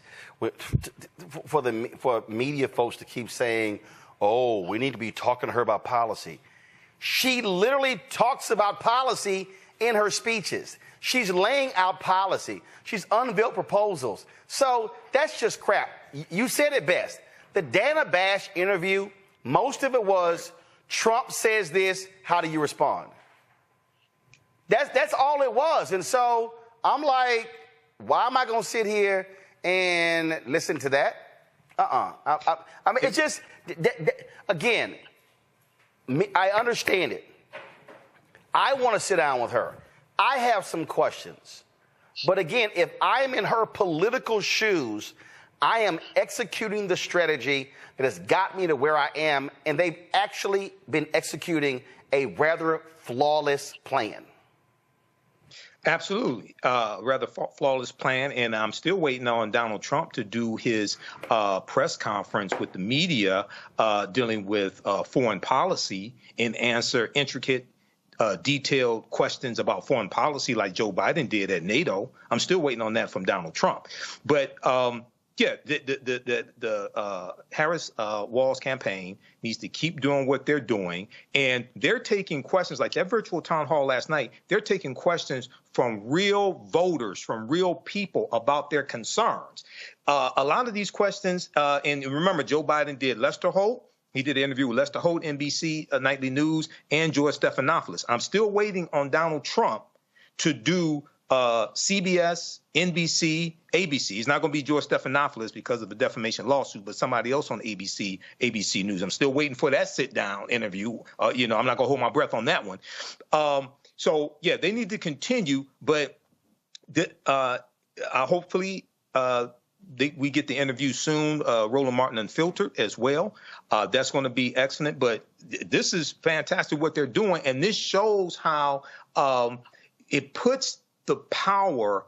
for media folks to keep saying, oh, we need to be talking to her about policy. She literally talks about policy in her speeches. She's laying out policy. She's unveiled proposals. So that's just crap. You said it best. The Dana Bash interview, most of it was, Trump says this, how do you respond? That's all it was. And so I'm like, why am I going to sit here and listen to that? I mean, it's just, again, I understand it. I want to sit down with her. I have some questions. But again, if I'm in her political shoes, I am executing the strategy that has got me to where I am, and they've actually been executing a rather flawless plan. Absolutely. Rather flawless plan. And I'm still waiting on Donald Trump to do his press conference with the media dealing with foreign policy and answer intricate, detailed questions about foreign policy like Joe Biden did at NATO. I'm still waiting on that from Donald Trump. But yeah, the Harris-Walz campaign needs to keep doing what they're doing. And they're taking questions like that virtual town hall last night. They're taking questions from real voters, from real people about their concerns. A lot of these questions, and remember, Joe Biden did Lester Holt. He did an interview with Lester Holt, NBC Nightly News, and George Stephanopoulos. I'm still waiting on Donald Trump to do CBS, NBC, ABC. He's not going to be George Stephanopoulos because of the defamation lawsuit, but somebody else on ABC News. I'm still waiting for that sit-down interview. I'm not going to hold my breath on that one. So, yeah, they need to continue, but hopefully we get the interview soon, Roland Martin Unfiltered as well. That's going to be excellent, but this is fantastic what they're doing, and this shows how it puts the power,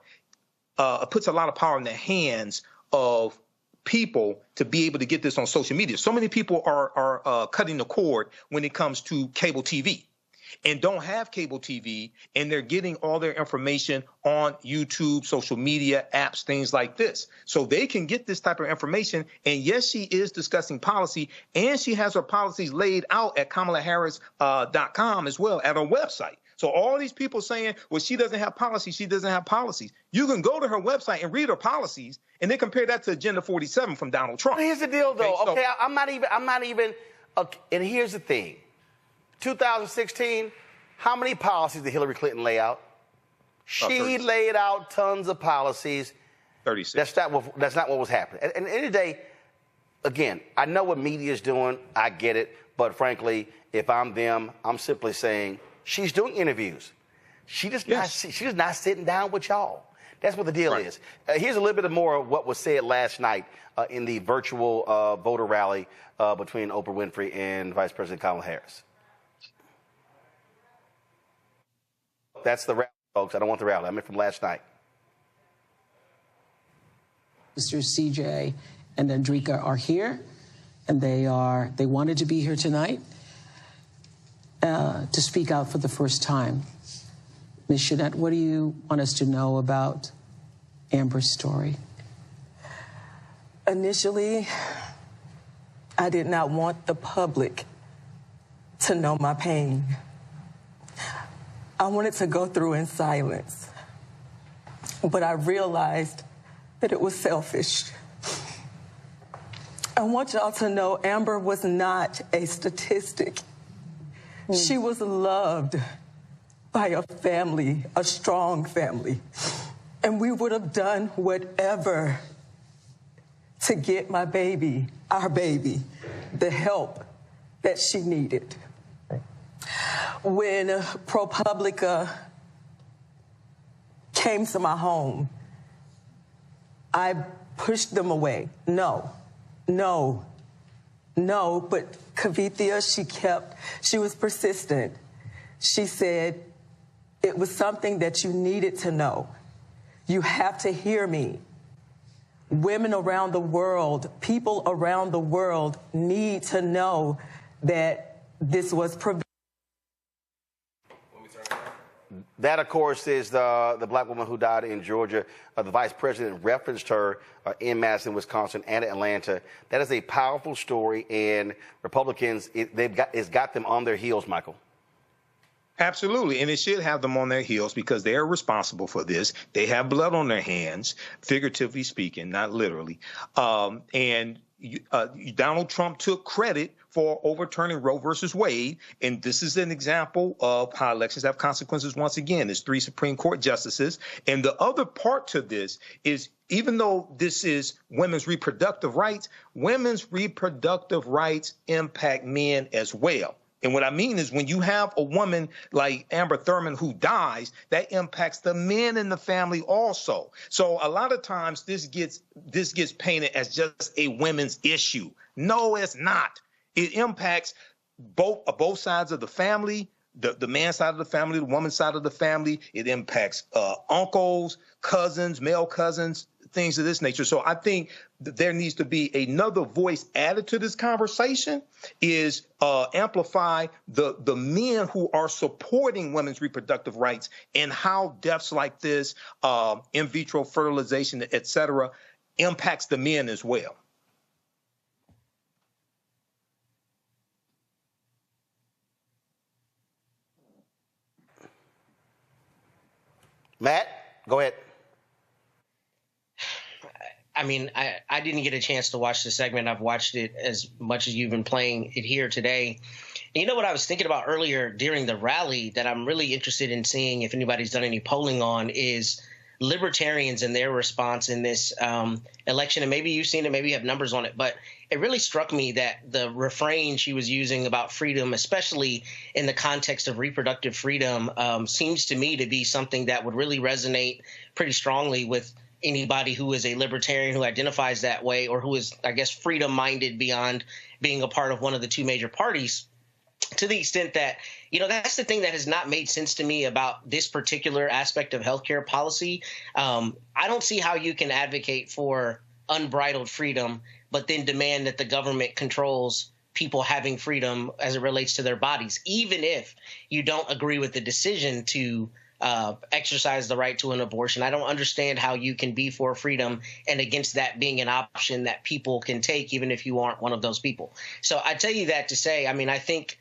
puts a lot of power in the hands of people to be able to get this on social media. So many people are cutting the cord when it comes to cable TV and don't have cable TV, and they're getting all their information on YouTube, social media, apps, things like this. So they can get this type of information. And yes, she is discussing policy, and she has her policies laid out at KamalaHarris.com as well, at her website. So all these people saying, well, she doesn't have policies, she doesn't have policies. You can go to her website and read her policies, and then compare that to Agenda 47 from Donald Trump. Here's the deal, though. Okay, I'm not even. Okay, and here's the thing. 2016, how many policies did Hillary Clinton lay out? She laid out tons of policies. 36. That's not what was happening. And at the end of the day, again, I know what media is doing. I get it. But frankly, if I'm them, I'm simply saying she's doing interviews. She's just not sitting down with y'all. That's what the deal is. Here's a little bit more of what was said last night in the virtual voter rally between Oprah Winfrey and Vice President Kamala Harris. That's the rally, folks. I don't want the rally. I meant from last night. Mr. CJ and Andrika are here, and they wanted to be here tonight to speak out for the first time. Ms. Jeanette, what do you want us to know about Amber's story? Initially, I did not want the public to know my pain. I wanted to go through in silence, but I realized that it was selfish. I want y'all to know Amber was not a statistic. She was loved by a family, a strong family, and we would have done whatever to get my baby, our baby, the help that she needed. When ProPublica came to my home, I pushed them away. No. But Kavithia, she was persistent. She said, it was something that you needed to know. You have to hear me. Women around the world, people around the world need to know that this was prevented. That, of course, is the black woman who died in Georgia. The vice president referenced her in Madison, Wisconsin, and Atlanta. That is a powerful story, and Republicans, it's got them on their heels, Michael. Absolutely. And it should have them on their heels because they're responsible for this. They have blood on their hands, figuratively speaking, not literally. And Donald Trump took credit for overturning Roe versus Wade. And this is an example of how elections have consequences once again. There's 3 Supreme Court justices. And the other part to this is, even though this is women's reproductive rights impact men as well. And what I mean is when you have a woman like Amber Thurman who dies, that impacts the men in the family also. So a lot of times this gets painted as just a women's issue. No, it's not. It impacts both sides of the family, the man's side of the family, the woman's side of the family. It impacts uncles, cousins, male cousins, things of this nature. So I think that there needs to be another voice added to this conversation, is amplify the men who are supporting women's reproductive rights and how deaths like this, in vitro fertilization, et cetera, impacts the men as well. Matt, go ahead. I mean, I didn't get a chance to watch the segment. I've watched it as much as you've been playing it here today. And you know what I was thinking about earlier during the rally that I'm really interested in seeing if anybody's done any polling on is libertarians and their response in this election. And maybe you've seen it, maybe you have numbers on it, but it really struck me that the refrain she was using about freedom, especially in the context of reproductive freedom, seems to me to be something that would really resonate pretty strongly with anybody who is a libertarian who identifies that way, or who is, I guess, freedom-minded beyond being a part of one of the 2 major parties, to the extent that, you know, that's the thing that has not made sense to me about this particular aspect of healthcare policy. I don't see how you can advocate for unbridled freedom, but then demand that the government controls people having freedom as it relates to their bodies, even if you don't agree with the decision to exercise the right to an abortion. I don't understand how you can be for freedom and against that being an option that people can take, even if you aren't one of those people. So I tell you that to say, I mean, I think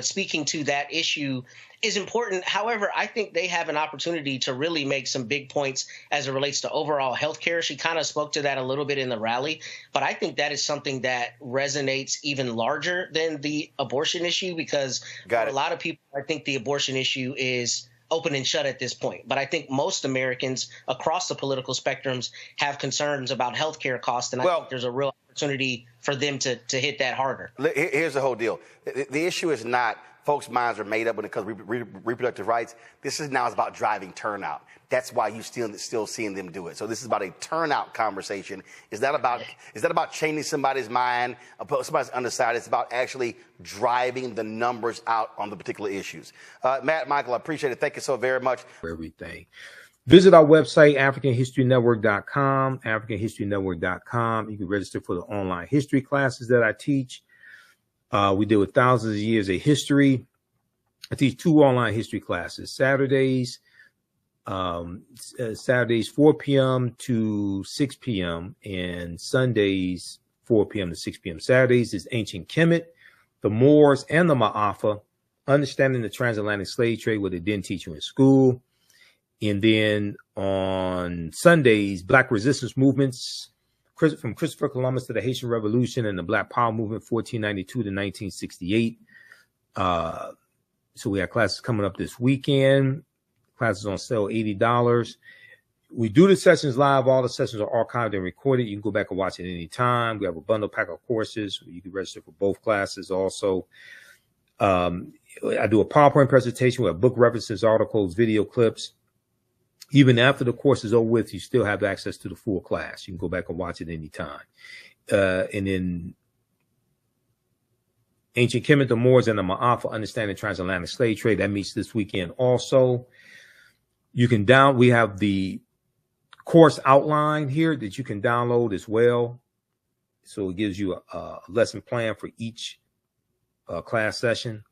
speaking to that issue is important. However, I think they have an opportunity to really make some big points as it relates to overall health care. She kind of spoke to that a little bit in the rally, but I think that is something that resonates even larger than the abortion issue, because for a lot of people, I think the abortion issue is open and shut at this point. But I think most Americans across the political spectrums have concerns about health care costs, and I think there's a real opportunity for them to hit that harder. Here's the whole deal. The issue is not folks' minds are made up when it comes to reproductive rights. This is now about driving turnout. That's why you still seeing them do it. So this is about a turnout conversation. Is that about changing somebody's mind, somebody's undecided? It's about actually driving the numbers out on the particular issues. Matt, Michael, I appreciate it. Thank you so very much for everything. Visit our website, AfricanHistoryNetwork.com, AfricanHistoryNetwork.com. You can register for the online history classes that I teach. We deal with thousands of years of history. I teach 2 online history classes, Saturdays 4 p.m. to 6 p.m. and Sundays 4 p.m. to 6 p.m. Saturdays is Ancient Kemet, the Moors, and the Ma'afa, understanding the transatlantic slave trade, what they didn't teach you in school. And then on Sundays, Black resistance movements, from Christopher Columbus to the Haitian Revolution and the Black Power movement, 1492 to 1968. So we have classes coming up this weekend. Classes on sale, $80. We do the sessions live. All the sessions are archived and recorded. You can go back and watch it any time. We have a bundle pack of courses. You can register for both classes also. I do a PowerPoint presentation with book references, articles, video clips. Even after the course is over with, you still have access to the full class. You can go back and watch it anytime. And then Ancient Kemet, the Moors, and the Ma'afa, Understanding Transatlantic Slave Trade. That meets this weekend also. You can we have the course outline here that you can download as well. So it gives you a lesson plan for each class session.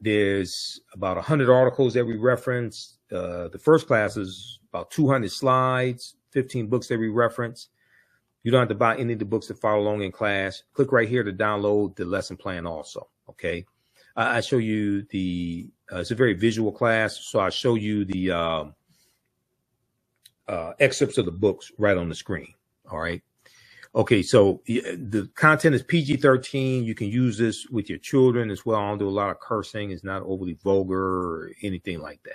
There's about 100 articles that we reference. The first class is about 200 slides, 15 books that we reference. You don't have to buy any of the books to follow along in class. Click right here to download the lesson plan also, okay? I show you the, it's a very visual class, so I show you the excerpts of the books right on the screen, all right? Okay, so the content is PG-13. You can use this with your children as well. I don't do a lot of cursing. It's not overly vulgar or anything like that.